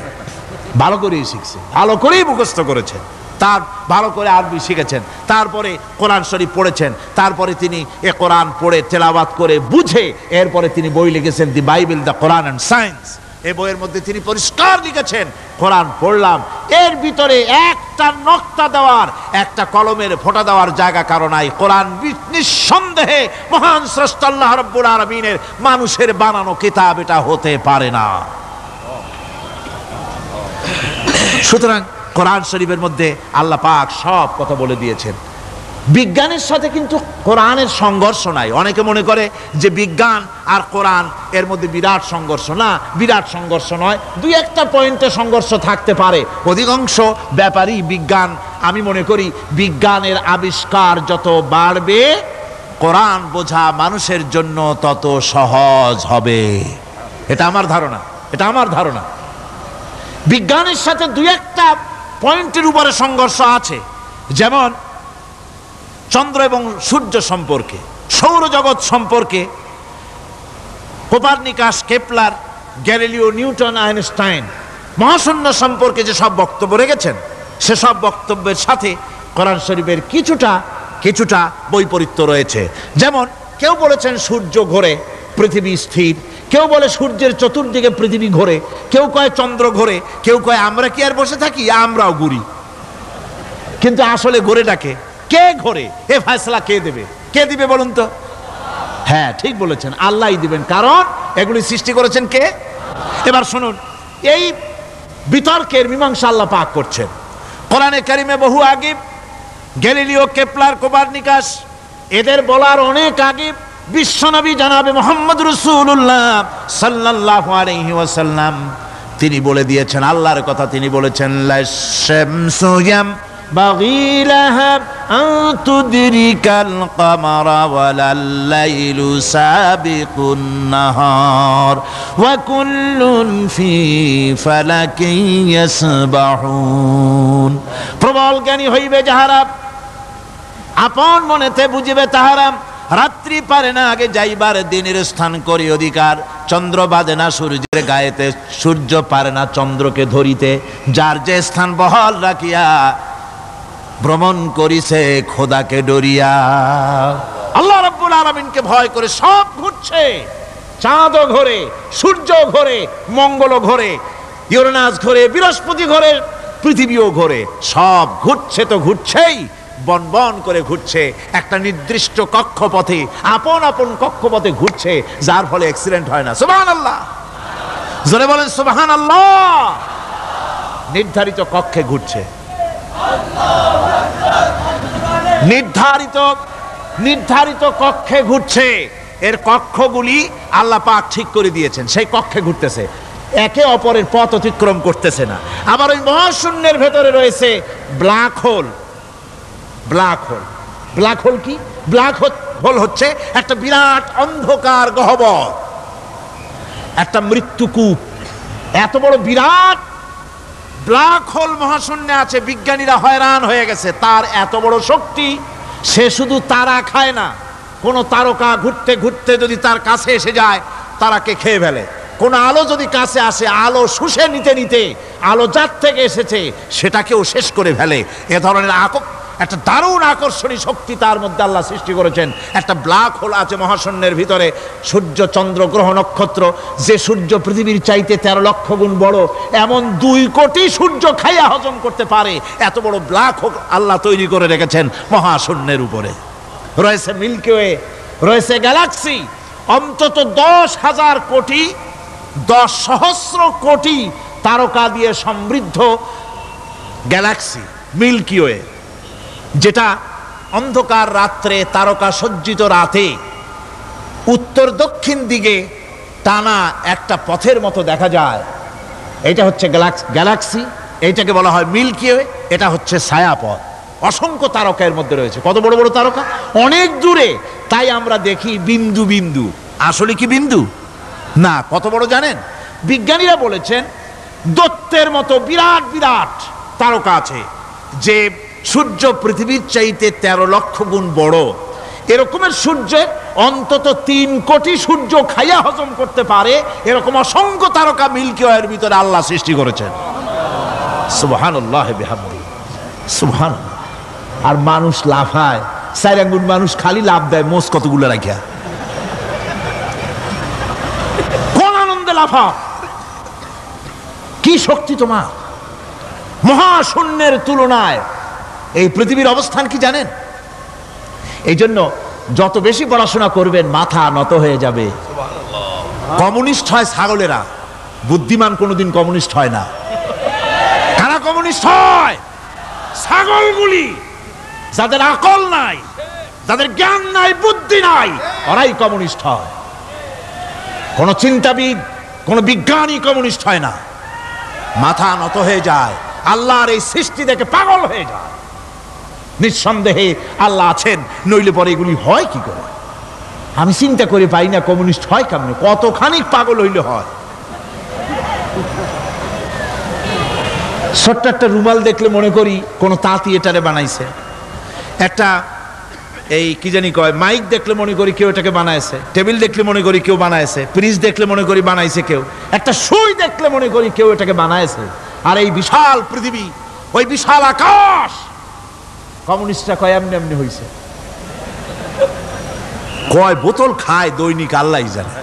ভালো করেই শিখছে, ভালো করেই মুখস্থ করেছেন, তার ভালো করে আরবি শিখেছেন, তারপরে কোরআন শরীফ পড়েছেন, তারপরে তিনি এ কোরআন পড়ে তেলাওয়াত করে বুঝে এরপরে তিনি বই লিখেছেন দি Bible, the Quran and science. এই বইয়ের মধ্যে তিনি পরিষ্কার লিখেছেন, কোরআন পড়লাম, এর ভিতরে একটা নকতা দেওয়ার, একটা কলমের ফোঁটা দেওয়ার জায়গা কারো নাই। কোরআন নিঃসন্দেহে মহান স্রষ্টা আল্লাহ রাব্বুল আলামিনের মানুষের বানানো কিতাব, এটা হতে পারে না। সুতরাং কোরআন শরীফের মধ্যে আল্লাহ পাক সব কথা বলে দিয়েছেন। বিজ্ঞানের সাথে কিন্তু কোরআনের সংঘর্ষ নাই। অনেকে মনে করে যে বিজ্ঞান আর কোরআন এর মধ্যে বিরাট সংঘর্ষ। না, বিরাট সংঘর্ষ নয়, দুই একটা পয়েন্টে সংঘর্ষ থাকতে পারে। অধিকাংশ ব্যাপারই বিজ্ঞান, আমি মনে করি বিজ্ঞানের আবিষ্কার যত বাড়বে, কোরআন বোঝা মানুষের জন্য তত সহজ হবে। এটা আমার ধারণা, এটা আমার ধারণা। বিজ্ঞানের সাথে দুই একটা পয়েন্টের উপরে সংঘর্ষ আছে, যেমন চন্দ্র এবং সূর্য সম্পর্কে, সৌরজগৎ সম্পর্কে Copernicus, Kepler, Galileo, Newton, Einstein মহাশূন্য সম্পর্কে যে সব বক্তব্য রেখেছেন, সেসব বক্তব্যের সাথে কোরআন শরীফের কিছুটা বৈপরীত্য রয়েছে। যেমন কেউ বলেছেন সূর্য ঘোরে, পৃথিবী স্থির, কেউ বলে সূর্যের চতুর্দিকে পৃথিবী ঘোরে, কেউ কয় চন্দ্র ঘোরে, কেউ কয় আমরা কি আর বসে থাকি, আমরাও ঘুরি। কিন্তু আসলে ঘোরেটাকে কে ঘোরে, এ ফয়সালা কে দেবে? কে দিবে বলুন তো? হ্যাঁ, ঠিক বলেছেন, আল্লাহই দিবেন, কারণ এগুলি সৃষ্টি করেছেন কে? এবার শুনুন, এই বিতর্কের মীমাংসা আল্লাহ পাক করছেন কোরআনে কারিমে বহু আগে। গ্যালিলিও, কেপলার, কোপারনিকাস এদের বলার অনেক আগে বিশ্বনবী জনাবে মুহাম্মদ রাসূলুল্লাহ সাল্লাল্লাহু আলাইহি ওয়াসাল্লাম তিনি বলে দিয়েছেন, আল্লাহর কথা তিনি বলেছেন, লাশ-শামসু ইয়ামবাগি লাহা আন তুদরিকাল কামারা ওয়ালাল লাইলু সাবিকুন নাহার ওয়া কুল্লুন ফি ফালাকিন ইয়াসবাহুন। প্রবল জ্ঞানী হইবে যাহারা, আপন মনেতে বুঝিবে তাহারা, রাত্রি পারে না আগে যাইবার দিনের স্থান করি অধিকার, চন্দ্র বাজে না সূর্যের গায়েতে, সূর্য পারে না চন্দ্রকে ধরিতে, যার যে স্থান বহাল রাখিয়া ভ্রমণ করিছে খোদাকে ডরিয়া। আল্লাহ রাব্বুল আলামিনকে ভয় করে সব ঘুরছে, চাঁদও ঘোরে, সূর্য ঘোরে, মঙ্গল ঘোরে, ইউরেনাস ঘোরে, বৃহস্পতি ঘোরে, পৃথিবীও ঘোরে, সব ঘুরছে তো ঘুরছেই, বন বন করে ঘুরছে একটা নির্দিষ্ট কক্ষপথে, আপন আপন কক্ষপথে ঘুরছে, যার ফলে অ্যাক্সিডেন্ট হয় না। সুবহানাল্লাহ, জোরে বলেন সুবহানাল্লাহ। নির্ধারিত কক্ষে ঘুরছে, নির্ধারিত কক্ষে ঘুরছে। এর কক্ষগুলি আল্লাহ পাক ঠিক করে দিয়েছেন, সেই কক্ষে ঘুরতেছে, একে অপরের পথ অতিক্রম করতেছে না। আবার ওই মহাশূন্যের ভেতরে রয়েছে black hole. Black hole, black hole কি? ব্ল্যাক হোল হচ্ছে একটা বিরাট অন্ধকার গহ্বর, একটা মৃত্যুকূপ। এত বড় বিরাট ব্ল্যাক হোল মহাশূন্যে আছে, বিজ্ঞানীরা হয়রান হয়ে গেছে। তার এত বড় শক্তি, সে শুধু তারা খায় না, কোন তারকা ঘুরতে ঘুরতে যদি তার কাছে এসে যায় তারাকে খেয়ে ফেলে। কোন আলো যদি কাছে আসে, আলো শুষে নিতে নিতে আলো যার থেকে এসেছে সেটাকেও শেষ করে ফেলে। এ ধরনের একটা দারুণ আকর্ষণী শক্তি তার মধ্যে আল্লাহ সৃষ্টি করেছেন। একটা ব্ল্যাক হোল আছে মহাশূন্যের ভিতরে। সূর্য, চন্দ্র, গ্রহ, নক্ষত্র, যে সূর্য পৃথিবীর চাইতে 13 লক্ষ গুণ বড়, এমন 2 কোটি সূর্য খাইয়া হজম করতে পারে এত বড় ব্ল্যাক হোল আল্লাহ তৈরি করে রেখেছেন মহাশূন্যের উপরে। রয়েছে মিল্কি ওয়ে, রয়েছে গ্যালাক্সি, অন্তত 10,000 কোটি, 10 সহস্র কোটি তারকা দিয়ে সমৃদ্ধ গ্যালাক্সি মিল্কি ওয়ে, যেটা অন্ধকার রাত্রে, তারকা সজ্জিত রাতে উত্তর দক্ষিণ দিকে টানা একটা পথের মতো দেখা যায়। এটা হচ্ছে গ্যালাক্সি, এইটাকে বলা হয় মিল্কি ওয়ে। এটা হচ্ছে ছায়াপথ। অসংখ্য তারকা এর মধ্যে রয়েছে। কত বড় বড় তারকা, অনেক দূরে, তাই আমরা দেখি বিন্দু বিন্দু। আসলে কি বিন্দু না, কত বড় জানেন? বিজ্ঞানীরা বলেছেন দৈত্যের মতো বিরাট বিরাট তারকা আছে, যে সূর্য পৃথিবীর চাইতে 13 লক্ষ গুণ বড়। এরকমের সূর্যের অন্তত 3 কোটি সূর্য খাইয়া হজম করতে পারে এরকম অসংখ্য তারকা মিল্কি ওয়ের ভিতরে আল্লাহ সৃষ্টি করেছেন। সুবহানাল্লাহ বিহামদিহি, সুবহানাল্লাহ। আর মানুষ লাফায়, 4 আঙ্গুল মানুষ খালি লাভ দেয়, মোষ কতগুলো রাখিয়া, কোন আনন্দে লাফা! কি শক্তি তোমার! মহাশূন্যের তুলনায় এই পৃথিবীর অবস্থান কি জানেন? এই জন্য যত বেশি পড়াশোনা করবেন মাথা নত হয়ে যাবে। কমিউনিস্ট হয় ছাগলেরা, বুদ্ধিমান কোনোদিন কমিউনিস্ট হয় না। কারা কমিউনিস্ট হয়? ছাগলগুলি, যাদের আকল নাই, যাদের জ্ঞান নাই, বুদ্ধি নাই, ওরাই কমিউনিস্ট হয়। কোন চিন্তাবিদ, কোন বিজ্ঞানী কমিউনিস্ট হয় না। মাথা নত হয়ে যায়, আল্লাহর এই সৃষ্টি দেখে পাগল হয়ে যায়। নিঃসন্দেহে আল্লাহ আছেন, নইলে পরে এগুলি হয় কি করে? আমি চিন্তা করে পাই না কমিউনিস্ট হয় কেমন, কতখানি পাগল হইলে হয়। ছোট্ট একটা রুমাল দেখলে মনে করি কোন তাঁতি এটারে বানাইছে। একটা এই কি জানি কয় মাইক দেখলে মনে করি কেউ এটাকে বানাইছে। টেবিল দেখলে মনে করি কেউ বানাইছে। ফ্রিজ দেখলে মনে করি বানাইছে কেউ। একটা সুই দেখলে মনে করি কেউ এটাকে বানাইছে। আর এই বিশাল পৃথিবী, ওই বিশাল আকাশ, কমিউনিস্টরা কয় এমনি এমনি হইছে। কয় বোতল খায় দৈনিক আল্লাহই জানে।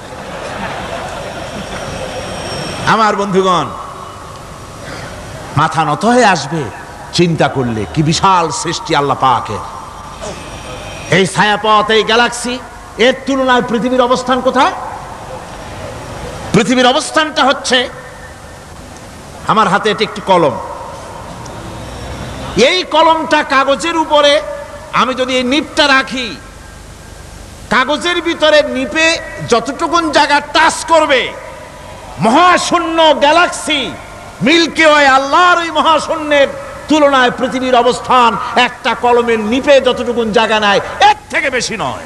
আমার বন্ধুগণ, মাথা নত হয়ে আসবে চিন্তা করলে কি বিশাল সৃষ্টি আল্লাহ পাকের। এই ছায়াপথ, এই গ্যালাক্সি, এর তুলনায় পৃথিবীর অবস্থান কোথায়? পৃথিবীর অবস্থানটা হচ্ছে, আমার হাতে এটি একটি কলম। এই কলমটা কাগজের উপরে আমি যদি এই নিপটা রাখি, কাগজের ভিতরে নিপে যতটুকুন জায়গা টাচ করবে, মহাশূন্য গ্যালাক্সি মিল্কি ওয়ে, আল্লাহর ওই মহাশূন্যের তুলনায় পৃথিবীর অবস্থান একটা কলমের নিপে যতটুকুন জায়গা নেয় এর থেকে বেশি নয়।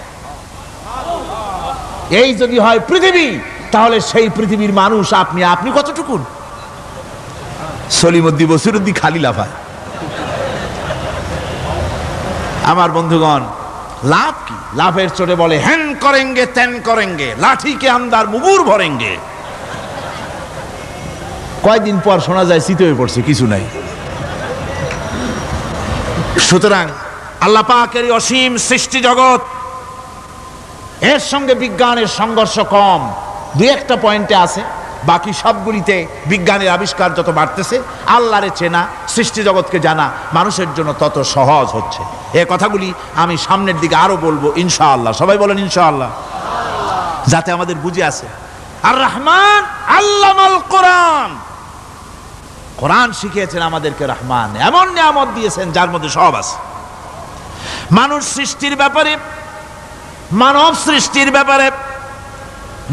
এই যদি হয় পৃথিবী, তাহলে সেই পৃথিবীর মানুষ আপনি, আপনি কতটুকুন? সলিমুদ্দি বসিরুদ্দি খালি লাফায়। আমার বন্ধুগণ, লাভ কি? লাভের চোটে বলে হ্যান করেঙ্গে ত্যান করেঙ্গে, লাঠি কে আন্দার মুগুর ভরেঙ্গে। কয়দিন পর শোনা যায় শীত হয়ে পড়ছে, কিছু নাই। সুতরাং আল্লাহ পাকের অসীম সৃষ্টি জগৎ, এর সঙ্গে বিজ্ঞানের সংঘর্ষ কম, দুই একটা পয়েন্টে আছে। বাকি সবগুলিতে বিজ্ঞানের আবিষ্কার যত বাড়তেছে, আল্লাহরে চেনা, সৃষ্টি জগৎকে জানা মানুষের জন্য তত সহজ হচ্ছে। এই কথাগুলি আমি সামনের দিকে আরো বলবো ইনশাআল্লাহ। সবাই বলেন ইনশাআল্লাহ, যাতে আমাদের বুঝে আসে। আর রহমান আল্লামাল কোরআন, কোরআন শিখিয়েছেন আমাদেরকে রহমান, এমন নিয়ামত দিয়েছেন যার মধ্যে সব আছে। মানুষ সৃষ্টির ব্যাপারে, মানব সৃষ্টির ব্যাপারে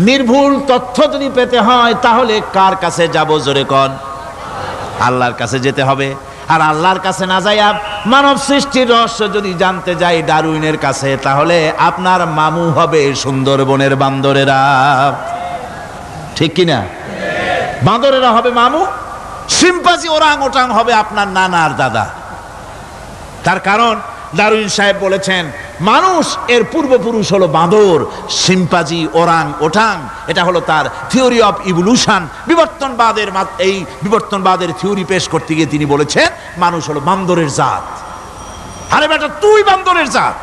নির্ভুল তথ্য যদি পেতে হয় তাহলে কার কাছে যাব? জোরে কোন? আল্লাহর কাছে যেতে হবে। আর আল্লাহর কাছে না যাইয়া মানব সৃষ্টির রহস্য যদি জানতে যাই ডারউইনের কাছে, তাহলে আপনার মামু হবে সুন্দরবনের বান্দরেরা। ঠিক কিনা? বান্দরেরা হবে মামু, সিম্পাজি ওরাং ওটাং হবে আপনার নানার দাদা। তার কারণ ডারউইন সাহেব বলেছেন মানুষ এর পূর্বপুরুষ হলো বাঁদর, সিম্পাজি ওরাং ওটাং, এটা হলো তার থিওরি অফ ইভলিউশন। বিবর্তনবাদের এই বিবর্তনবাদের থিওরি পেশ করতে গিয়ে তিনি বলেছেন মানুষ হলো বান্দরের জাত। আরে বেটা, তুই বান্দরের জাত।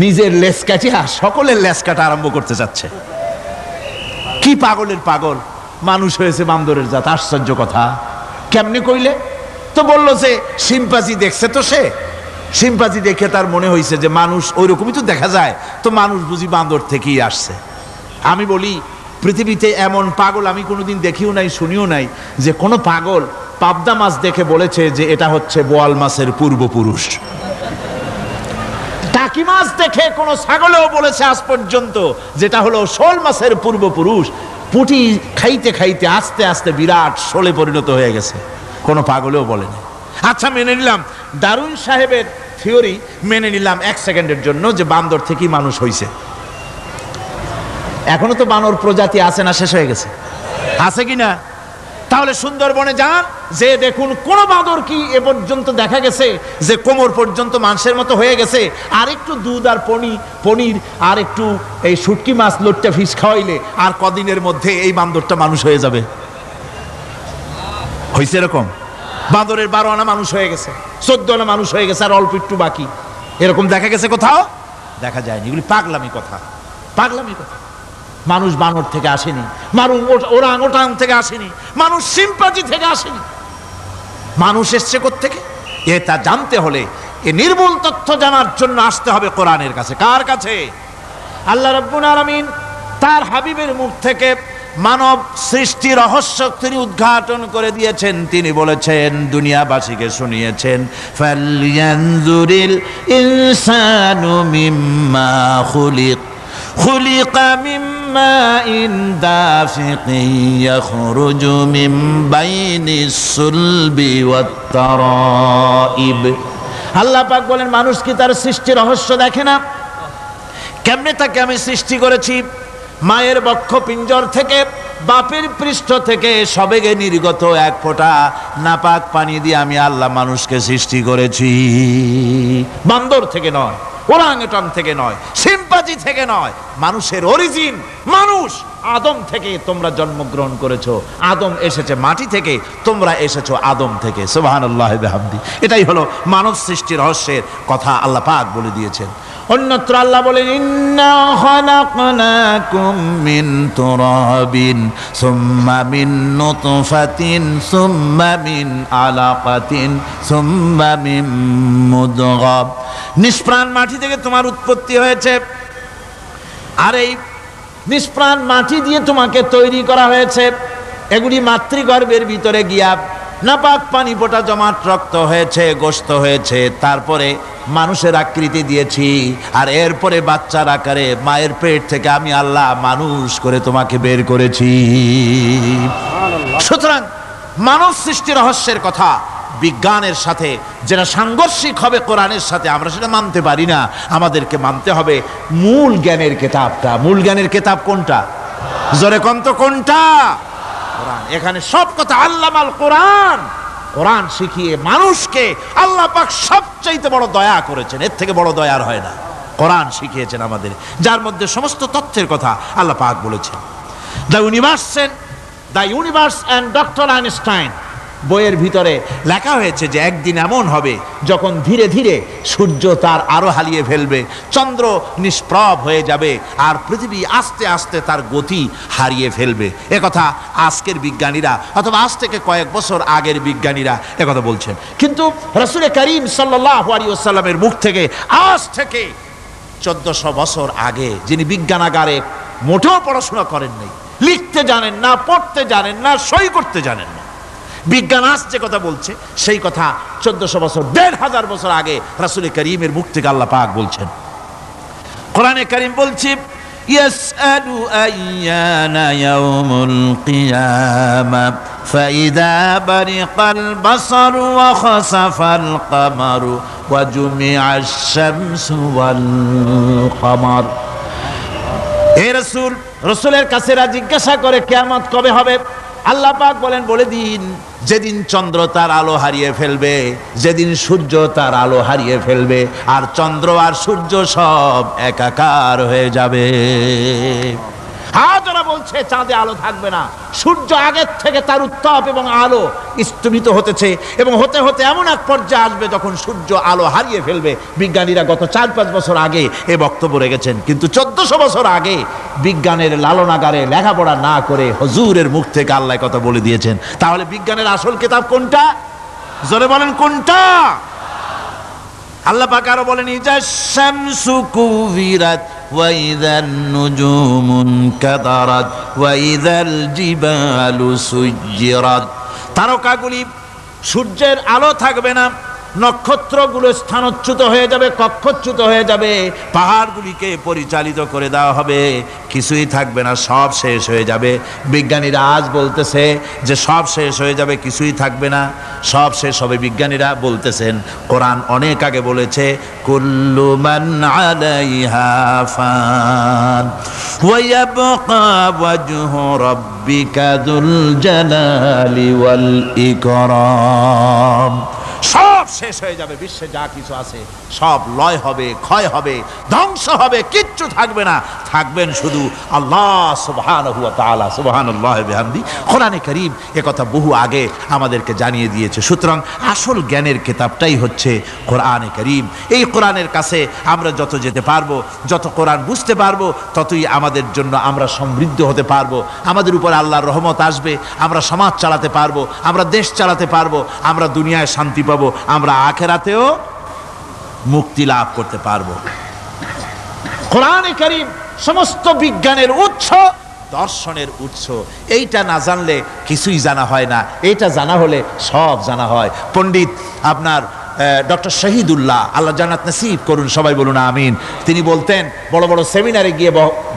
নিজের লেজ কাটিয়া সকলের লেজ কাটা আরম্ভ করতে যাচ্ছে। কি পাগলের পাগল, মানুষ হয়েছে বান্দরের জাত। আশ্চর্য কথা। কেমনে কইলে? তো বললো যে সিম্পাজি দেখছে, তো সে সিম্পাজি দেখে তার মনে হয়েছে যে মানুষ ওইরকমই তো দেখা যায়, তো মানুষ বুঝি বান্দর থেকেই আসছে। আমি বলি পৃথিবীতে এমন পাগল আমি কোনোদিন দেখিও নাই, শুনিও নাই যে কোনো পাগল পাবদা মাছ দেখে বলেছে যে এটা হচ্ছে বোয়াল মাছের পূর্বপুরুষ। টাকি মাছ দেখে কোনো ছাগলেও বলেছে আজ পর্যন্ত যেটা হলো শোল মাছের পূর্বপুরুষ। পুঁটি খাইতে খাইতে আস্তে আস্তে বিরাট শোলে পরিণত হয়ে গেছে, কোনো পাগলেও বলেনি। আচ্ছা, মেনে নিলাম ডারউইন সাহেবের থিওরি, মেনে নিলাম এক সেকেন্ডের জন্য যে বান্দর থেকেই মানুষ হইছে। এখনো তো বানর প্রজাতি আছে না শেষ হয়ে গেছে? আছে কি না? তাহলে সুন্দরবনে যান, যে দেখুন কোন বাঁদর কি এ পর্যন্ত দেখা গেছে যে কোমর পর্যন্ত মানুষের মতো হয়ে গেছে? আর একটু দুধ আর পনির আর একটু এই শুটকি মাছ লোট্টা ফিশ খাওয়াইলে আর কদিনের মধ্যে এই বান্দরটা মানুষ হয়ে যাবে। হয়েছে এরকম? বাঁদরের 12 আনা মানুষ হয়ে গেছে, 14 আনা মানুষ হয়ে গেছে, আর অল্প একটু বাকি। এরকম দেখা গেছে কোথাও? দেখা যায়নি। এগুলি পাগলামি কথা, পাগলামি কথা। মানুষ বানর থেকে আসেনি, মানুষ ওরাং ওটাং থেকে আসেনি, মানুষ সিম্পাজি থেকে আসেনি। মানুষ এসছে কোত্থেকে? এটা জানতে হলে, এ নির্ভুল তথ্য জানার জন্য আসতে হবে কোরআনের কাছে। কার কাছে? আল্লাহ রাব্বুল আলামিন তার হাবিবের মুখ থেকে মানব সৃষ্টি রহস্য তিনি উদ্ঘাটন করে দিয়েছেন। তিনি বলেছেন, দুনিয়াবাসীকে শুনিয়েছেন, ফালয়ানজুরিল ইনসানু মিম্মা খুলিক, খুলিকা মিম্মা ইন দাফিকিন ইয়াখরুজু মিন বাইনিস সুলবি ওয়াত তারাইব। আল্লাহ পাক বলেন, মানুষ কি তার সৃষ্টি রহস্য দেখে না? কেমনে তাকে আমি সৃষ্টি করেছি? মায়ের বক্ষ পিঞ্জর থেকে, বাপের পৃষ্ঠ থেকে সবেগে নির্গত এক ফোঁটা নাপাক পানি দিয়ে আমি আল্লাহ মানুষকে সৃষ্টি করেছি। বান্দর থেকে নয়, ওরাংওটাং থেকে নয়, সিম্পাজি থেকে নয়। মানুষের অরিজিন মানুষ, আদম থেকে তোমরা জন্মগ্রহণ করেছো। আদম এসেছে মাটি থেকে, তোমরা এসেছো আদম থেকে। সুবহানাল্লাহি ওয়া বিহামদি। এটাই হলো মানব সৃষ্টি রহস্যের কথা আল্লাহ পাক বলে দিয়েছেন। অন্যত্র আল্লাহ বলেন, ইন্না খালাকনাকুম মিন তুরাবিন সুম্মা মিন নুতফাতিন সুম্মা মিন আলাকাতিন সুম্মা মিন মুদগাহ। নিষ্প্রাণ মাটি থেকে তোমার উৎপত্তি হয়েছে, আর এই নিষ্প্রাণ মাটি দিয়ে তোমাকে তৈরি করা হয়েছে। এগুলি মাতৃগর্ভের ভিতরে গিয়া নাপাক পানি ফোঁটা জমাট রক্ত হয়েছে, গোশত হয়েছে, তারপরে মানুষের আকৃতি দিয়েছি, আর এরপরে বাচ্চার আকারে মায়ের পেট থেকে আমি আল্লাহ মানুষ করে তোমাকে বের করেছি। সুতরাং মানব সৃষ্টি রহস্যের কথা বিজ্ঞানের সাথে যেটা সাংঘর্ষিক হবে কোরআনের সাথে, আমরা সেটা মানতে পারি না। আমাদেরকে মানতে হবে মূল জ্ঞানের কেতাবটা। মূল জ্ঞানের কেতাব কোনটা? জোরে কোন তো কোনটা? কোরআন। এখানে সব কথা আল্লামাল কোরআন, কোরআন শিখিয়ে মানুষকে আল্লাহ পাক সবচাইতে বড় দয়া করেছেন, এর থেকে বড় দয়া আর হয় না। কোরআন শিখিয়েছেন আমাদের, যার মধ্যে সমস্ত তথ্যের কথা আল্লাহ পাক বলেছেন। The universe and doctor Einstein বইয়ের ভিতরে লেখা হয়েছে যে একদিন এমন হবে যখন ধীরে ধীরে সূর্য তার আলো হারিয়ে ফেলবে, চন্দ্র নিষ্প্রভ হয়ে যাবে, আর পৃথিবী আস্তে আস্তে তার গতি হারিয়ে ফেলবে। একথা আজকের বিজ্ঞানীরা অথবা আজ থেকে কয়েক বছর আগের বিজ্ঞানীরা একথা বলছেন। কিন্তু রাসূল করিম সাল্লাল্লাহু আলাইহি ওয়াসাল্লামের মুখ থেকে আজ থেকে 1400 বছর আগে, যিনি বিজ্ঞানাগারে মোটেও পড়াশোনা করেন নাই, লিখতে জানেন না, পড়তে জানেন না, সই করতে জানেন না, বিজ্ঞান আজ যে কথা বলছে সেই কথা 1400 বছর 1500 বছর আগে রাসূল করিমের মুখ থেকে আল্লাহ পাক বলছেন। কোরআনে কারীম বলছে ইয়াসআলু আইয়ানা ইয়াউমুল কিয়ামা ফাইদা বারিকাল বাসারু ওয়া খাসাফাল কামারু ওয়া জুমিআশ শামসু ওয়াল কামার। হে রাসূল, রাসূলের কাছে জিজ্ঞাসা করে কিয়ামত কবে হবে? আল্লাহ পাক বলেন, বলে দিন যেদিন চন্দ্র তার আলো হারিয়ে ফেলবে, যেদিন সূর্য তার আলো হারিয়ে ফেলবে, আর চন্দ্র আর সূর্য সব একাকার হয়ে যাবে। হাজারা বলছে চাঁদে আলো থাকবে না, সূর্য আগের থেকে তার উত্তাপ এবং আলো স্তম্ভিত হতেছে এবং হতে হতে এমন এক পর্যায়ে আসবে যখন সূর্য আলো হারিয়ে ফেলবে। বিজ্ঞানীরা গত 4-5 বছর আগে এ বক্তব্য রেখেছেন, কিন্তু 1400 বছর আগে বিজ্ঞানের লালনাগারে লেখাপড়া না করে হুজুরের মুখ থেকে আল্লাহ কথা বলে দিয়েছেন। তাহলে বিজ্ঞানের আসল কিতাব কোনটা? জোরে বলেন কোনটা? আল্লাহ পাক আরো বলেন ইজাশ শামসু কুবিরাত ওয়া ইযান নুজুমুন কাদারাত ওয়া ইযাল জিবালু সুজ্জিরাত। তারকাগুলি, সূর্যের আলো থাকবে না, নক্ষত্রগুলো স্থানচ্যুত হয়ে যাবে, কক্ষচ্যুত হয়ে যাবে, পাহাড়গুলিকে পরিচালিত করে দেওয়া হবে, কিছুই থাকবে না, সব শেষ হয়ে যাবে। বিজ্ঞানীরা আজ বলতেছে যে সব শেষ হয়ে যাবে, কিছুই থাকবে না, সব শেষ হবে। বিজ্ঞানীরা বলতেছেন, কোরআন অনেক আগে বলেছে কুল্লু মান আলাইহা ফান ওয়া ইয়াবকা ওয়াজহু রাব্বিকা যুল জালালি ওয়াল ইকরাম। সব শেষ হয়ে যাবে, বিশ্বে যা কিছু আছে সব লয় হবে, ক্ষয় হবে, ধ্বংস হবে, কিচ্ছু থাকবে না, থাকবেন শুধু আল্লাহ সুবহানাহু ওয়া তাআলা। সুবহানাল্লাহি ওয়া বিহামদি। কোরআনে কারীম একথা বহু আগে আমাদেরকে জানিয়ে দিয়েছে। সুতরাং আসল জ্ঞানের কিতাবটাই হচ্ছে কোরআনে কারীম। এই কোরআনের কাছে আমরা যত যেতে পারবো, যত কোরআন বুঝতে পারবো, ততই আমাদের জন্য আমরা সমৃদ্ধ হতে পারবো, আমাদের উপর আল্লাহর রহমত আসবে, আমরা সমাজ চালাতে পারবো, আমরা দেশ চালাতে পারবো, আমরা দুনিয়ায় শান্তি পাবো, আমরা আখিরাতেও মুক্তি লাভ করতে পারবো। কোরআনে কারীম সমস্ত বিজ্ঞানের উৎস, দর্শনের উৎস। এইটা না জানলে কিছুই জানা হয় না, এইটা জানা হলে সব জানা হয়। পণ্ডিত আপনার ডক্টর শহীদুল্লাহ, আল্লাহ জান্নাত নসিব করুন, সবাই বলুন আমিন। তিনি বলতেন, বড় বড় সেমিনারে গিয়ে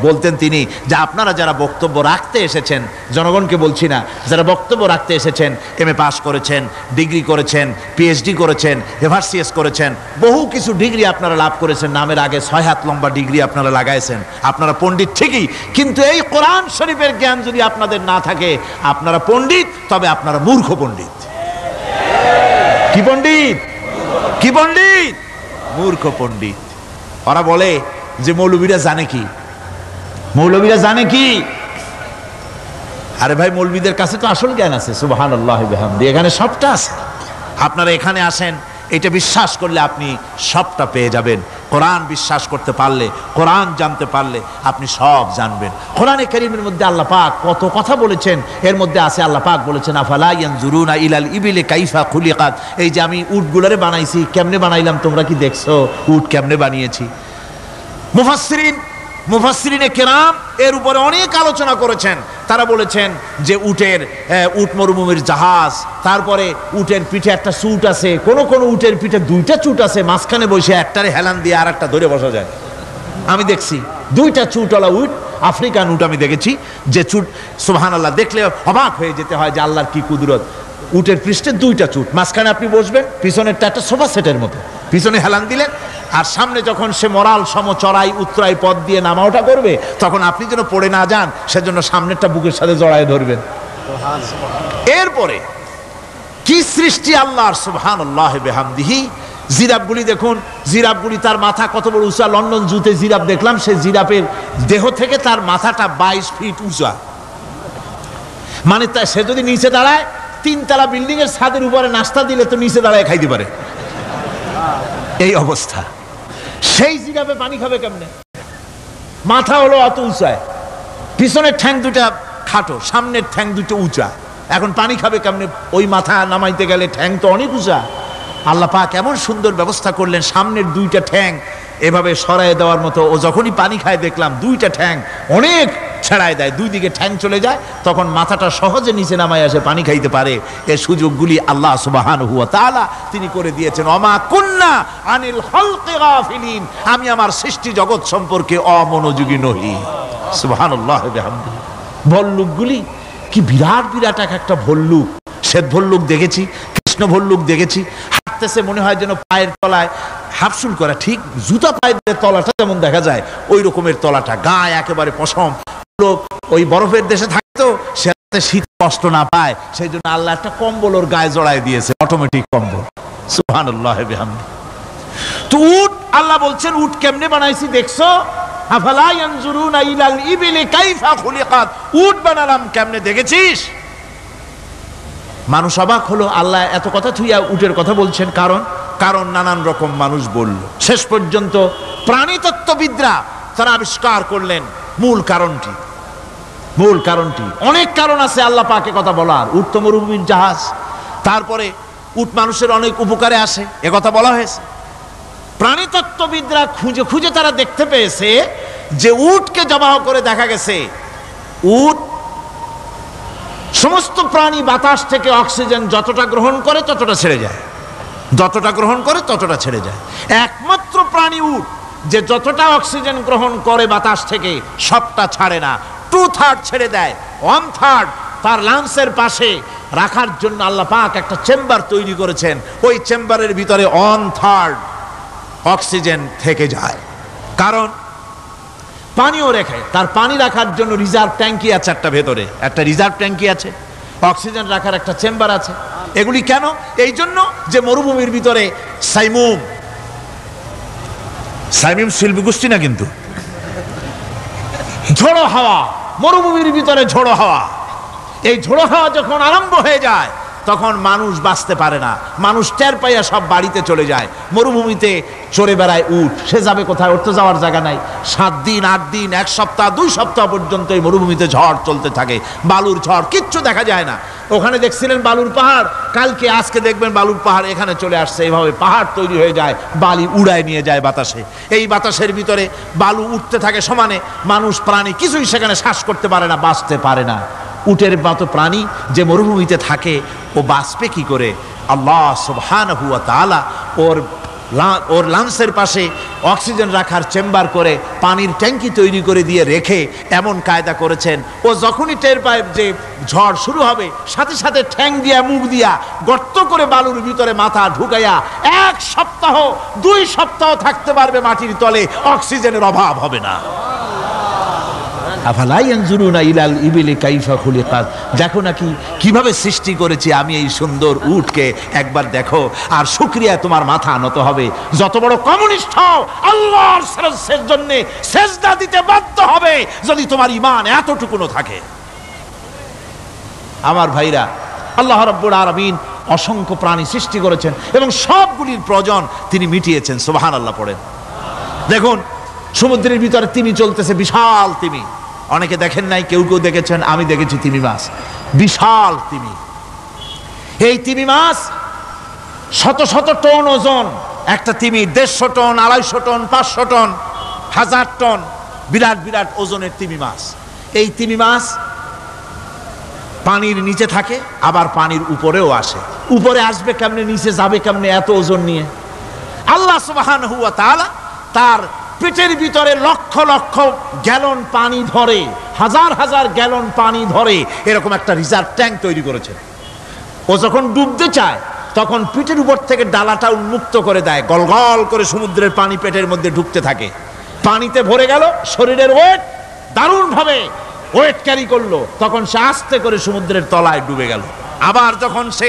বলতেন তিনি, যে আপনারা যারা বক্তব্য রাখতে এসেছেন, জনগণকে বলছি না, যারা বক্তব্য রাখতে এসেছেন, MA পাস করেছেন, ডিগ্রি করেছেন, PhD করেছেন, FRCS করেছেন, বহু কিছু ডিগ্রি আপনারা লাভ করেছেন, নামের আগে 6 হাত লম্বা ডিগ্রি আপনারা লাগাইছেন, আপনারা পণ্ডিত ঠিকই, কিন্তু এই কোরআন শরীফের জ্ঞান যদি আপনাদের না থাকে, আপনারা পণ্ডিত, তবে আপনারা মূর্খ পণ্ডিত। কি পণ্ডিত? কি পণ্ডিত? মূর্খ পণ্ডিত। ওরা বলে যে মৌলবীরা জানে কি, মৌলবীরা জানে কি? আরে ভাই, মৌলবীদের কাছে তো আসল জ্ঞান আছে। সুবহানাল্লাহি ওয়া বিহামদি। এখানে সবটা আছে। আপনারা এখানে আসেন, এটা বিশ্বাস করলে আপনি সবটা পেয়ে যাবেন। কোরআন বিশ্বাস করতে পারলে, কোরআন জানতে পারলে আপনি সব জানবেন। কোরআনে কারীমের মধ্যে আল্লাহ পাক কত কথা বলেছেন, এর মধ্যে আছে আল্লাহ পাক বলেছেন আফালা ইয়ানজুরুনা ইলাল ইবিলি কাইফা খুলিকাত। এই যে আমি উটগুলারে বানাইছি, কেমনে বানাইলাম তোমরা কি দেখছো? উট কেমনে বানিয়েছি? মুফাসসিরিনে কেরাম এর উপরে অনেক আলোচনা করেছেন। তারা বলেছেন যে উট মরুভূমির জাহাজ, তারপরে উটের পিঠে একটা চুট আছে, কোন কোন উটের পিঠে 2টা চুট আছে, মাঝখানে বসে একটারে হেলান দিয়ে আর একটা ধরে বসা যায়। আমি দেখছি 2টা চুটওয়ালা উট, আফ্রিকান উট আমি দেখেছি, যে চুট সুবহানাল্লাহ, দেখলে অবাক হয়ে যেতে হয় যে আল্লাহর কি কুদরত। উটের পৃষ্ঠে 2টা চুট, মাঝখানে আপনি বসবেন, পিছনেরটা একটা সোফা সেটের মতো, পিছনে হেলান দিলেন, আর সামনে যখন সে মরাল সম চড়াই উত্তরাই পথ দিয়ে নামা ওঠা করবে, তখন আপনি যেন পড়ে না যান, সেজন্য সামনেরটা বুকের সাথে জড়ায় ধরবেন। এরপরে কি সৃষ্টি আল্লাহর, সুবহানাল্লাহ বিহামদিহি। জিরাফগুলি দেখুন, জিরাফগুলি তার মাথা কত বড় উঁচা। লন্ডন জুতে জিরাফ দেখলাম, সে জিরাফের দেহ থেকে তার মাথাটা 22 ফিট উঁচা। মানে সে যদি নিচে দাঁড়ায়, 3 তলা বিল্ডিং এর ছাদের উপরে নাস্তা দিলে তো নিচে দাঁড়ায় খাইতে পারে, এই অবস্থা। সেই জিরাফে পানি খাবে কেমনে? মাথা হলো অত উঁচায়, পিছনের ঠ্যাং দুটা খাটো, সামনের ঠ্যাং দুটো উঁচা। এখন পানি খাবে কেমনে? ওই মাথা নামাইতে গেলে ঠ্যাং তো অনেক উঁচা। আল্লাহ পাক এমন সুন্দর ব্যবস্থা করলেন, সামনের 2টা ঠ্যাং এভাবে সরায় দেওয়ার মতো। ও যখনই পানি খায় দেখলাম 2টা ঠ্যাং অনেক ছেড়ায় দেয়, 2 দিকে ঠ্যাং চলে যায়, তখন মাথাটা সহজে নিচে নামায় আসে, পানি খাইতে পারে। এই সুযোগগুলি আল্লাহ সুবহানাহু ওয়া তাআলা তিনি করে দিয়েছেন। ওমা কুন্না আনিল খালকি গাফিলিন, আমি আমার সৃষ্টি জগৎ সম্পর্কে অমনোযোগী নহি। সুবহানাল্লাহ বিহামদিহি। ভল্লুকগুলি কি বিরাট বিরাট একটা ভল্লুক। শ্বেত ভল্লুক দেখেছি, কৃষ্ণ ভল্লুক দেখেছি, হাঁটতেছে মনে হয় যেন পায়ের তলায় হাফসুল করা, ঠিক জুতা পায়ের তলাটা যেমন দেখা যায় ওই রকমের তলাটা, গায়ে একেবারে পশম। লোক ওই বরফের দেশে থাকতো, সে শীত কষ্ট না পায় সেই জন্য আল্লাহ একটা কম্বল ওর গায়ে জড়ায় দিয়েছে, অটোমেটিক কম্বল। সুবহানাল্লাহ বিহামদিহি। তো উট, আল্লাহ বলছেন উট কেমনে বানাইছি দেখছো? আফালা ইয়ানজুরুনা ইলাল ইবিলি কাইফা খুলিকাত, উট বানালাম কেমনে দেখেছিস? মানুষ অবাক হলো, আল্লাহ এত কথা থুইয়া উটের কথা বলছেন। কারণ নানান রকম মানুষ বলল। শেষ পর্যন্ত প্রাণীতত্ত্ববিদরা তারা আবিষ্কার করলেন মূল কারণটি। অনেক কারণ আছে আল্লাহ পাকে কথা বলার। উট তো মরুভূমির জাহাজ, তারপরে উট মানুষের অনেক উপকারে আসে, এ কথা বলা হয়েছে। প্রাণীতত্ত্ববিদরা খুঁজে খুঁজে তারা দেখতে পেয়েছে যে উটকে জবাহ করে দেখা গেছে উট সমস্ত প্রাণী বাতাস থেকে অক্সিজেন যতটা গ্রহণ করে ততটা ছেড়ে যায়, একমাত্র প্রাণী উট যে যতটা অক্সিজেন গ্রহণ করে বাতাস থেকে সবটা ছাড়ে না, 2/3 ছেড়ে দেয়। 1/3 তার লাংসের পাশে রাখার জন্য আল্লাহ পাক একটা চেম্বার তৈরি করেছেন। ওই চেম্বারের ভিতরে 1/3 অক্সিজেন থেকে যায়। কারণ পানিও রেখে, তার পানি রাখার জন্য রিজার্ভ ট্যাঙ্কি আছে, একটা রিজার্ভ ট্যাঙ্কি আছে, অক্সিজেন রাখার একটা চেম্বার আছে। এগুলি কেন? এই জন্য যে মরুভূমির ভিতরে সাইমুম শিল্পী গোষ্ঠী না, কিন্তু ঝোড়ো হাওয়া, মরুভূমির ভিতরে ঝোড়ো হাওয়া, এই ঝোড়ো হাওয়া যখন আরম্ভ হয়ে যায় তখন মানুষ বাঁচতে পারে না, মানুষ টের পাইয়া সব বাড়িতে চলে যায়। মরুভূমিতে চড়ে বেড়ায় উট, সে যাবে কোথায়? ওর তো যাওয়ার জায়গা নাই। 7 দিন 8 দিন 1 সপ্তাহ 2 সপ্তাহ পর্যন্ত এই মরুভূমিতে ঝড় চলতে থাকে, বালুর ঝড়, কিচ্ছু দেখা যায় না। ওখানে দেখছিলেন বালুর পাহাড়, কালকে আজকে দেখবেন বালুর পাহাড় এখানে চলে আসছে। এইভাবে পাহাড় তৈরি হয়ে যায়, বালি উড়ায় নিয়ে যায় বাতাসে। এই বাতাসের ভিতরে বালু উঠতে থাকে সমানে, মানুষ প্রাণী কিছুই সেখানে শ্বাস করতে পারে না, বাঁচতে পারে না। উটের মতো প্রাণী যে মরুভূমিতে থাকে ও বাঁচবে কি করে? আল্লাহ সুবহানাহু ওয়া তাআলা ওর লাংসের পাশে অক্সিজেন রাখার চেম্বার করে পানির ট্যাঙ্কি তৈরি করে দিয়ে রেখে এমন কায়দা করেছেন, ও যখনই টের পায় যে ঝড় শুরু হবে, সাথে সাথে ঠ্যাং দিয়া মুখ দিয়া গর্ত করে বালুর ভিতরে মাথা ঢুকাইয়া 1 সপ্তাহ 2 সপ্তাহ থাকতে পারবে মাটির তলে, অক্সিজেনের অভাব হবে না। আফালা ইয়ানজুরুনা ইলাল ইবিলি কাইফা খুলিকাত, দেখো নাকি কিভাবে সৃষ্টি করেছি আমি এই সুন্দর উটকে, একবার দেখো। আর শুকরিয়া তোমার মাথা নত হবে। যত বড় কমিউনিস্ট হও, আল্লাহর জন্য সেজদা দিতে বাধ্য হবে যদি তোমার ঈমান এতটুকুনো থাকে। আমার ভাইরা, আল্লাহ রাব্বুল আলামিন অসংখ্য প্রাণী সৃষ্টি করেছেন এবং সবগুলির প্রয়োজন তিনি মিটিয়েছেন। সুবহানাল্লাহ পড়েন। দেখুন সমুদ্রের ভিতরে তিমি চলতেছে, বিশাল তিমি। অনেকে দেখেন নাই, কেউ কেউ দেখেছেন, আমি দেখেছি তিমি মাছ, বিশাল তিমি। এই তিমি মাছ শত শত টন ওজন, একটা তিমি 150 টন 250 টন 500 টন 1000 টন, বিরাট বিরাট ওজনের তিমি মাছ। এই তিমি মাছ পানির নিচে থাকে, আবার পানির উপরেও আসে। উপরে আসবে কেমনে, নিচে যাবে কেমনে এত ওজন নিয়ে? আল্লাহ সুবহানাহু ওয়া তাআলা তার পেটের ভিতরে লক্ষ লক্ষ গ্যালন পানি ধরে, হাজার হাজার গ্যালন পানি ধরে এরকম একটা রিজার্ভ ট্যাঙ্ক তৈরি করেছে। ও যখন ডুবতে চায় তখন পিঠের উপর থেকে ডালাটা উন্মুক্ত করে দেয়, গলগল করে সমুদ্রের পানি পেটের মধ্যে ঢুকতে থাকে। পানিতে ভরে গেল, শরীরের ওয়েট দারুণ ভাবে ওয়েট ক্যারি করলো, তখন সে আস্তে করে সমুদ্রের তলায় ডুবে গেল। আবার যখন সে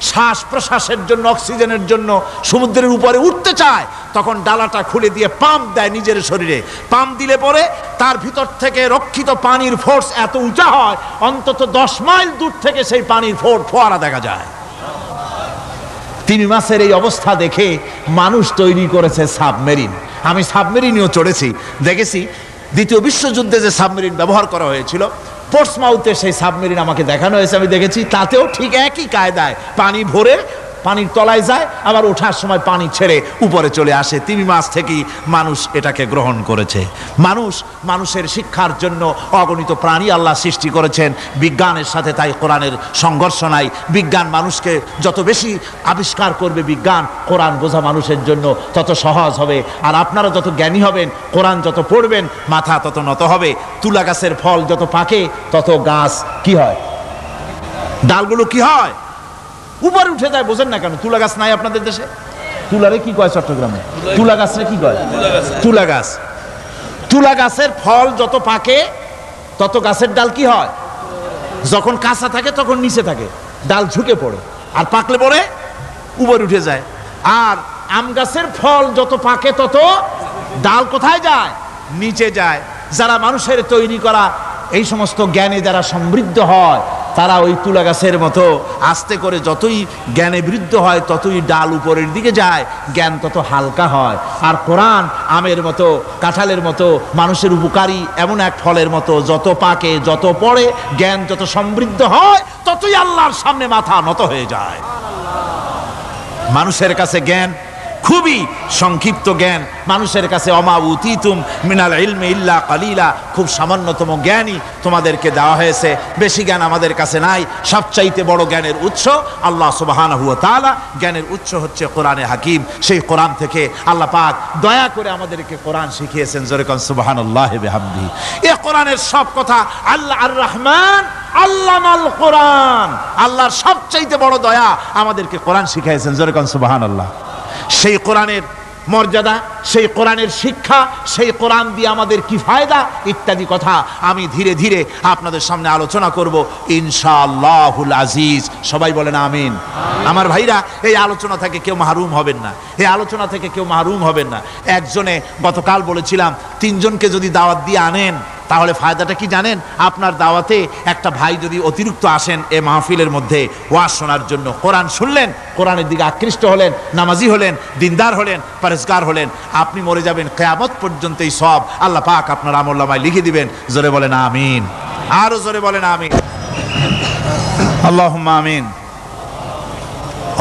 শ্বাস প্রশ্বাসের জন্য, অক্সিজেনের জন্য সমুদ্রের উপরে উঠতে চায়, তখন ডালাটা খুলে দিয়ে পাম্প দেয় নিজের শরীরে। পাম্প দিলে পরে তার ভিতর থেকে রক্ষিত পানির ফোর্স এত উঁচা হয়, অন্তত 10 মাইল দূর থেকে সেই পানির ফোয়ারা দেখা যায়। 3 মাসের এই অবস্থা দেখে মানুষ তৈরি করেছে সাবমেরিন। আমি সাবমেরিনেও চড়েছি, দেখেছি দ্বিতীয় বিশ্বযুদ্ধে যে সাবমেরিন ব্যবহার করা হয়েছিল, পোর্টসমাউথে সেই সাবমেরিন আমাকে দেখানো হয়েছে, আমি দেখেছি। তাতেও ঠিক একই কায়দায় পানি ভরে পানির তলায় যায়, আবার ওঠার সময় পানি ছেড়ে উপরে চলে আসে। 3 মাস থেকেই মানুষ এটাকে গ্রহণ করেছে। মানুষের শিক্ষার জন্য অগণিত প্রাণী আল্লাহ সৃষ্টি করেছেন বিজ্ঞানের সাথে, তাই কোরআনের সংঘর্ষ নাই। বিজ্ঞান মানুষকে যত বেশি আবিষ্কার করবে, বিজ্ঞান, কোরআন বোঝা মানুষের জন্য তত সহজ হবে। আর আপনারা যত জ্ঞানী হবেন, কোরআন যত পড়বেন, মাথা তত নত হবে। তুলা গাছের ফল যত পাকে, তত গাছ কি হয়, ডালগুলো কি হয়, উপরে উঠে যায়। বোঝেন না কেন? তুলা গাছ নাই আপনাদের দেশে? তুলারে কি কয় চট্টগ্রামে? তুলা গাছরে কি কয়? তুলা গাছ। তুলা গাছের ফল যত পাকে, তত গাছের ডাল কি হয়, যখন কাঁচা থাকে তখন নিচে থাকে, ডাল ঝুঁকে পড়ে, আর পাকলে পরে উপরে উঠে যায়। আর আম গাছের ফল যত পাকে, তত ডাল কোথায় যায়, নিচে যায়। যারা মানুষের তৈরি করা এই সমস্ত জ্ঞানে যারা সমৃদ্ধ হয়, তারা ওই তুলা গাছের মতো আস্তে করে যতই জ্ঞানে বৃদ্ধ হয়, ততই ডাল উপরের দিকে যায়, জ্ঞান তত হালকা হয়। আর কোরআন আমের মতো, কাঁঠালের মতো, মানুষের উপকারী এমন এক ফলের মতো, যত পাকে, যত পড়ে, জ্ঞান যত সমৃদ্ধ হয়, ততই আল্লাহর সামনে মাথা নত হয়ে যায়। মানুষের কাছে জ্ঞান খুবই সংক্ষিপ্ত জ্ঞান। মানুষের কাছে অমা উতিতুম মিনাল ইলমি ইল্লা কালিলা, খুব সামান্যতম জ্ঞানই তোমাদেরকে দেওয়া হয়েছে, বেশি জ্ঞান আমাদের কাছে নাই। সবচাইতে বড় জ্ঞানের উৎস আল্লাহ সুবহানাহু ওয়া তাআলা। জ্ঞানের উৎস হচ্ছে কোরআনে হাকিম। সেই কোরআন থেকে আল্লাহ পাক দয়া করে আমাদেরকে কোরআন শিখিয়েছেন। জোরে কোন সুবহানাল্লাহি বিহামদিহি। এই কোরআনের সব কথা, আল্লাহ আর রহমান আল্লামাল কোরআন, আল্লাহর সবচাইতে বড় দয়া, আমাদেরকে কোরআন শিখিয়েছেন। জোরে কোন সুবহানাল্লাহ। সেই কোরআনের মর্যাদা, সেই কোরআনের শিক্ষা, সেই কোরআন দিয়ে আমাদের কি ফায়দা ইত্যাদি কথা আমি ধীরে ধীরে আপনাদের সামনে আলোচনা করব ইনশাআল্লাহুল আজিজ। সবাই বলেন আমিন। আমার ভাইরা, এই আলোচনা থেকে কেউ মাহরুম হবেন না, এই আলোচনা থেকে কেউ মাহরুম হবেন না। একজনে গতকাল বলেছিলাম, 3 জনকে যদি দাওয়াত দিয়ে আনেন, তাহলে ফায়দাটা কি জানেন? আপনার দাওয়াতে একটা ভাই যদি অতিরিক্ত আসেন এ মাহফিলের মধ্যে ওয়াজ শোনার জন্য, কোরআন শুনলেন, কোরআনের দিকে আকৃষ্ট হলেন, নামাজি হলেন, দিনদার হলেন, পরেজগার হলেন, আপনি মরে যাবেন, কিয়ামত পর্যন্ত এই সব আল্লাহ পাক আপনার আমলনামায় লিখে দিবেন। জোরে বলেন আমিন। আরো জোরে বলেন আমিন। আল্লাহুম্মা আমিন।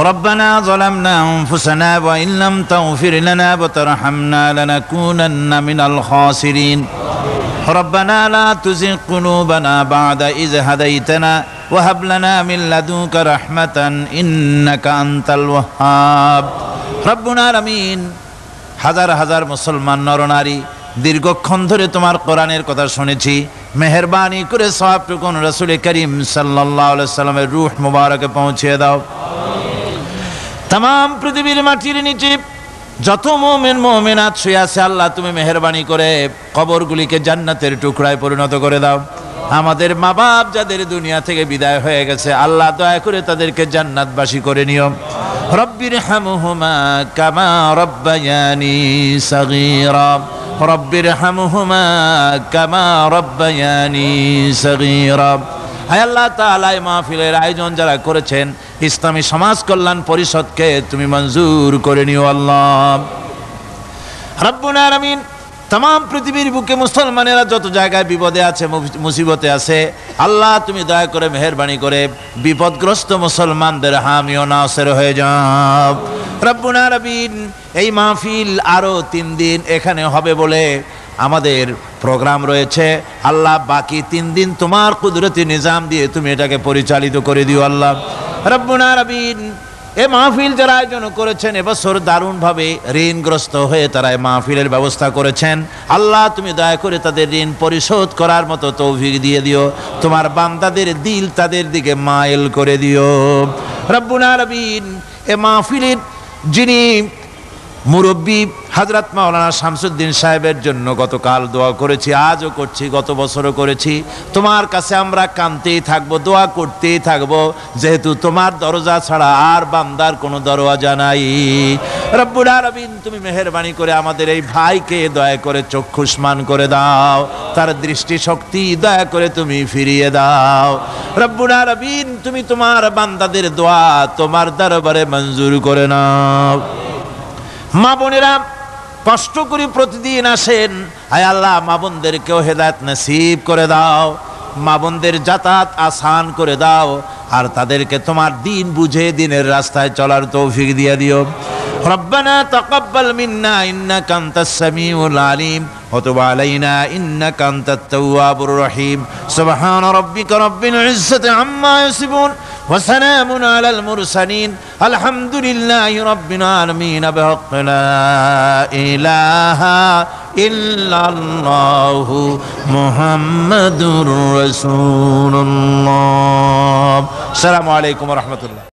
ربنا ظلمنا أنفسنا وإن لم تغفر لنا وترحمنا لنكونن من الخاسرين ربنا لا تزغ قلوبنا بعد إذ هديتنا وهب لنا من لدنك رحمة إنك أنت الوهاب ربنا العالمين। হাজার হাজার মুসলমান নরনারী দীর্ঘক্ষণ ধরে তোমার কোরআনের কথা শুনেছি, মেহেরবানি করে সওয়াবটুকু রাসূল করিম সাল্লাল্লাহু আলাইহি সাল্লামের রূহ মুবারকে পৌঁছে দাও। तमाम पृथ्वीर माटिर नीचे যত মুমিন মুমিনাত শুয়ে আছে, আল্লাহ তুমি মেহেরবানি করে কবরগুলিকে জান্নাতের টুকরায় পরিণত করে দাও। আমাদের মা বাপ যাদের দুনিয়া থেকে বিদায় হয়ে গেছে, আল্লাহ দয়া করে তাদেরকে জান্নাতবাসী করে নিও। রব্বির হামহুমা কামা রব্বায়ানি সগীরা রব্বির হামহুমা কামা রব্বায়ানি সগীরা। হায় আল্লাহ তাআলা, এই মাহফিলের আয়োজন যারা করেছেন, ইসলামী সমাজ কল্যাণ পরিষদকে তুমি মঞ্জুর করে নিও আল্লাহ রাব্বুল আলামিন। तमाम পৃথিবীর বুকে মুসলমানেরা যত জায়গায় বিপদে আছে, মুসিবতে আছে, আল্লাহ তুমি দয়া করে মেহেরবানি করে বিপদগ্রস্ত মুসলমানদের হামি ও নাসির হয়ে যাও রাব্বুল আলামিন। এই মাহফিল আরো 3 দিন এখানে হবে বলে আমাদের প্রোগ্রাম রয়েছে। আল্লাহ বাকি 3 দিন তোমার কুদরতি নিজাম দিয়ে তুমি এটাকে পরিচালিত করে দিও আল্লাহ রাব্বুল আলামিন। এই মাহফিল যারা আয়োজন করেছেন, এবছর দারুণভাবে ঋণগ্রস্ত হয়ে তারা এই মাহফিলের ব্যবস্থা করেছেন, আল্লাহ তুমি দয়া করে তাদের ঋণ পরিশোধ করার মতো তৌফিক দিয়ে দিও। তোমার বান্দাদের দিল তাদের দিকে মাইল করে দিও রাব্বুল আলামিন। এই মাহফিলের যিনি মুরব্বী হযরত মাওলানা শামসুদ্দিন সাহেবের জন্য গতকাল দোয়া করেছি, আজও করছি, গত বছরও করেছি। তোমার কাছে আমরা কাঁদতেই থাকবো, দোয়া করতেই থাকবো, যেহেতু তোমার দরজা ছাড়া আর বান্দার কোনো দরওয়াজা নাই। রব্বুল আলামিন তুমি মেহেরবানি করে আমাদের এই ভাইকে দয়া করে চক্ষুষ্মান করে দাও, তার দৃষ্টি শক্তি দয়া করে তুমি ফিরিয়ে দাও। রব্বুল আলামিন তুমি তোমার বান্দাদের দোয়া তোমার দরবারে মঞ্জুর করে নাও। মা বোনেরা কষ্ট করে প্রতিদিন আসেন, আয় আল্লাহ মা বোনদেরকেও হেদায়েত নসিব করে দাও, মা বোনদের যাতায়াত আসান করে দাও, আর তাদেরকে তোমার দিন বুঝে দিনের রাস্তায় চলার তৌফিক দিয়ে দিও। ربنا تقبل منا إنك أنت السميع العليم وتب علينا إنك أنت التواب الرحيم سبحان ربك رب العزة عما يصفون وسلام على المرسلين الحمد لله رب العالمين بحق لا إله إلا الله محمد رسول الله السلام عليكم ورحمة الله